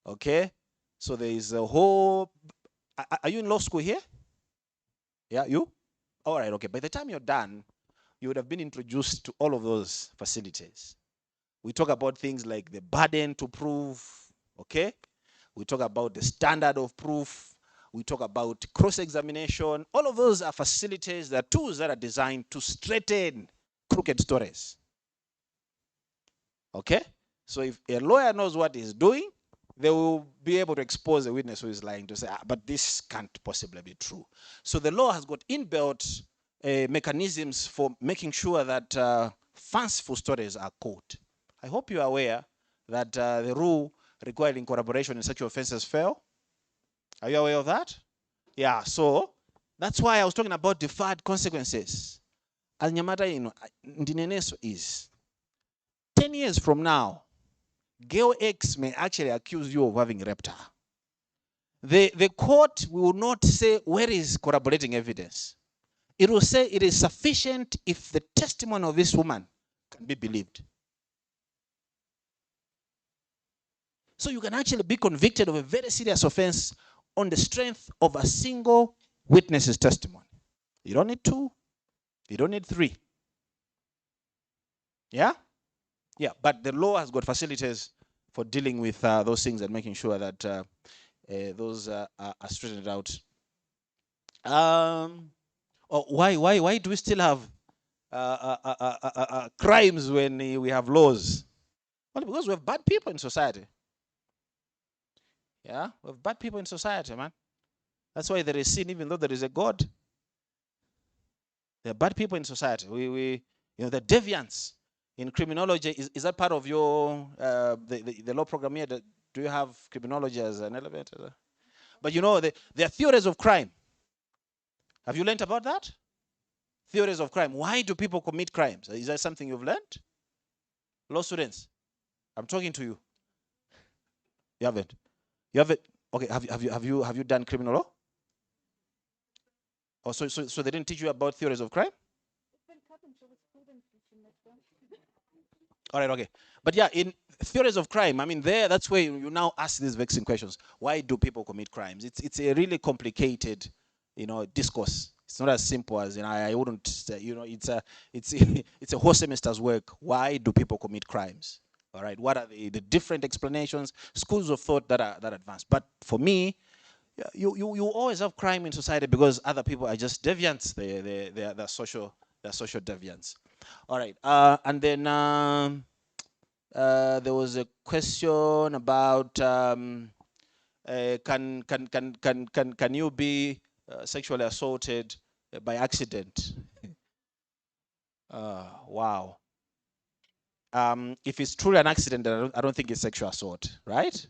Speaker 8: Okay, so there is a whole. Are you in law school here? Yeah, you? All right, okay. By the time you're done, you would have been introduced to all of those facilities. We talk about things like the burden to prove, okay? We talk about the standard of proof. We talk about cross-examination. All of those are facilities, that are tools that are designed to straighten crooked stories. Okay? So if a lawyer knows what he's doing, they will be able to expose a witness who is lying to say, but this can't possibly be true. So the law has got inbuilt mechanisms for making sure that fanciful stories are caught. I hope you are aware that the rule requiring corroboration in sexual offenses fell. Are you aware of that? Yeah, so that's why I was talking about deferred consequences. Alnyamata, you know, Ndineneso is 10 years from now, girl X may actually accuse you of having raped her. The court will not say where is corroborating evidence. It will say it is sufficient if the testimony of this woman can be believed. So you can actually be convicted of a very serious offense on the strength of a single witness's testimony. You don't need two. You don't need three. Yeah? Yeah, but the law has got facilities for dealing with those things and making sure that those are straightened out. Why do we still have crimes when we have laws? Well, because we have bad people in society. Yeah, we have bad people in society, man. That's why there is sin, even though there is a God. There are bad people in society. You know, the deviance in criminology is that part of your the law program here? Do you have criminology as an element? But you know, there are theories of crime. Have you learned about that? Theories of crime. Why do people commit crimes? Is that something you've learned? Law students, I'm talking to you. You haven't. You haven't. Okay. Have you done criminal law? Oh, so they didn't teach you about theories of crime? All right. Okay. But yeah, in theories of crime, I mean, that's where you now ask these vexing questions. Why do people commit crimes? It's a really complicated, you know, discourse. It's not as simple as, you know, I wouldn't say, you know, it's a whole semester's work. Why do people commit crimes? All right. What are the different explanations, schools of thought that are advanced? But for me, you always have crime in society because other people are just deviants. They're social deviants. All right. And then there was a question about can you be sexually assaulted by accident? Wow. If it's truly an accident, then I don't think it's sexual assault, right?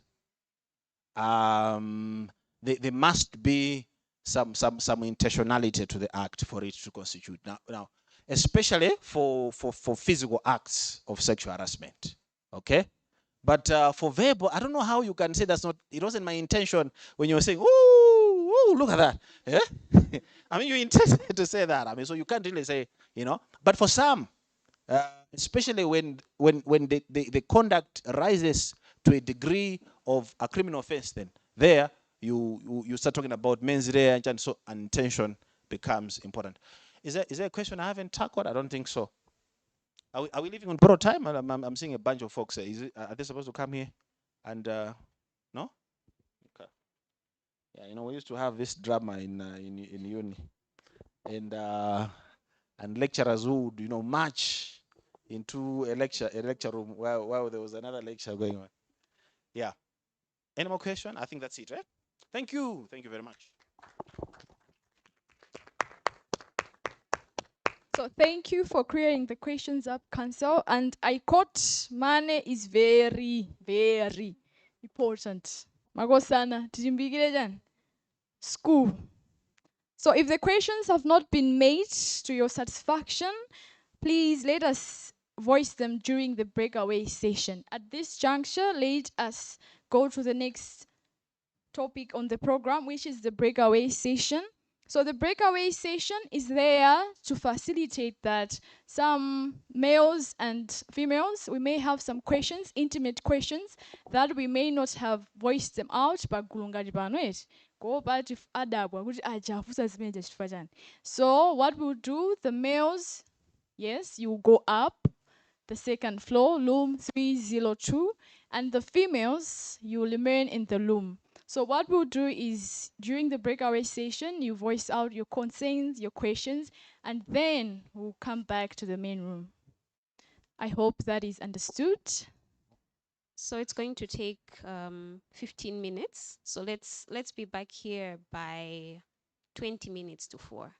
Speaker 8: There must be some intentionality to the act for it to constitute. Now, especially for physical acts of sexual harassment. Okay? But for verbal, I don't know how you can say that's not, it wasn't my intention when you were saying, ooh, look at that. Yeah? I mean, you intended to say that. I mean, so you can't really say, you know. But for some, especially when the conduct rises to a degree of a criminal offense, then there you start talking about mens rea, and so intention becomes important. Is there a question I haven't tackled? I don't think so. Are we leaving on borrowed time? I'm seeing a bunch of folks. Are they supposed to come here? And no? Okay. Yeah, you know, we used to have this drama in uni, and lecturers who would, you know, march into a lecture room while there was another lecture going on. Yeah. Any more question? I think that's it, right? Thank you. Thank you very much.
Speaker 1: So thank you for clearing the questions up, Council. And I quote, money is very, very important. Magosana, tijimbigile jan. School. So if the questions have not been made to your satisfaction, please let us voice them during the breakaway session. At this juncture, let us go to the next topic on the program, which is the breakaway session. So the breakaway session is there to facilitate that some males and females, we may have some questions, intimate questions, that we may not have voiced them out, but so what we'll do, the males, yes, you go up the second floor, room 302, and the females, you will remain in the room. So what we'll do is, during the breakaway session, you voice out your concerns, your questions, and then we'll come back to the main room. I hope that is understood.
Speaker 14: So it's going to take 15 minutes. So let's be back here by 20 minutes to 4.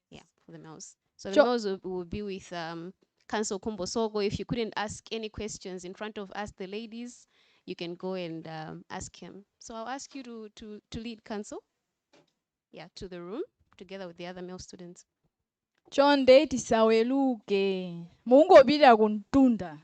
Speaker 14: Yeah, for the males. So the males will be with Council Kumbo Sogo. If you couldn't ask any questions in front of us, the ladies, you can go and ask him. So I'll ask you to lead Council, yeah, to the room together with the other male students.
Speaker 1: Chonde tisaweluke. Mungu bila kuntunda.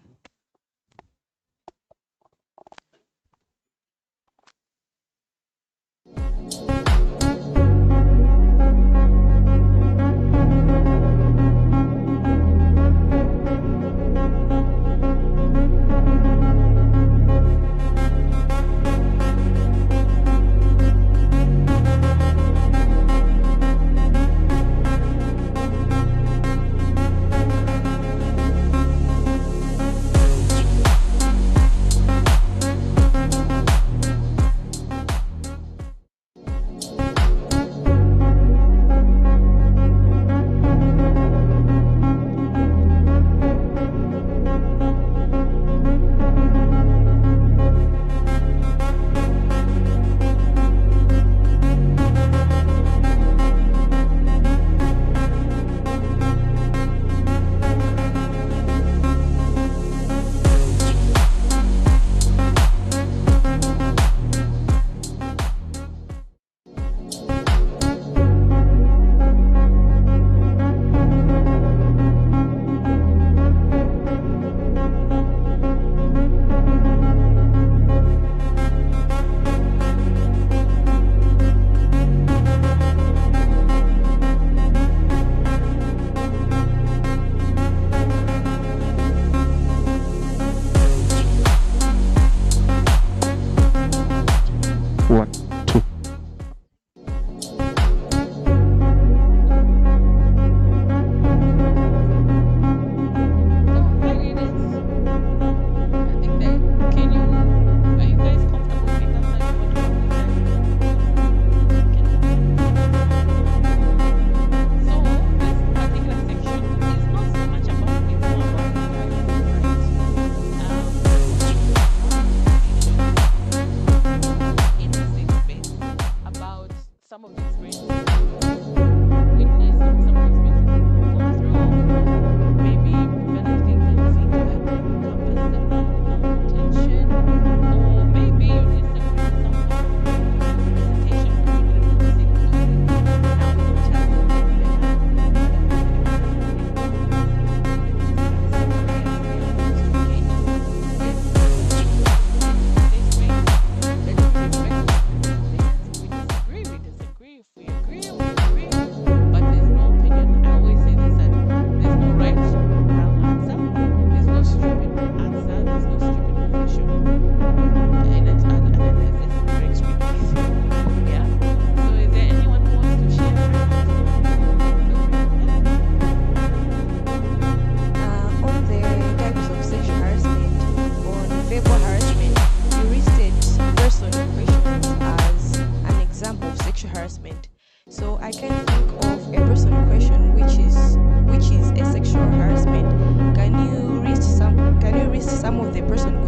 Speaker 7: person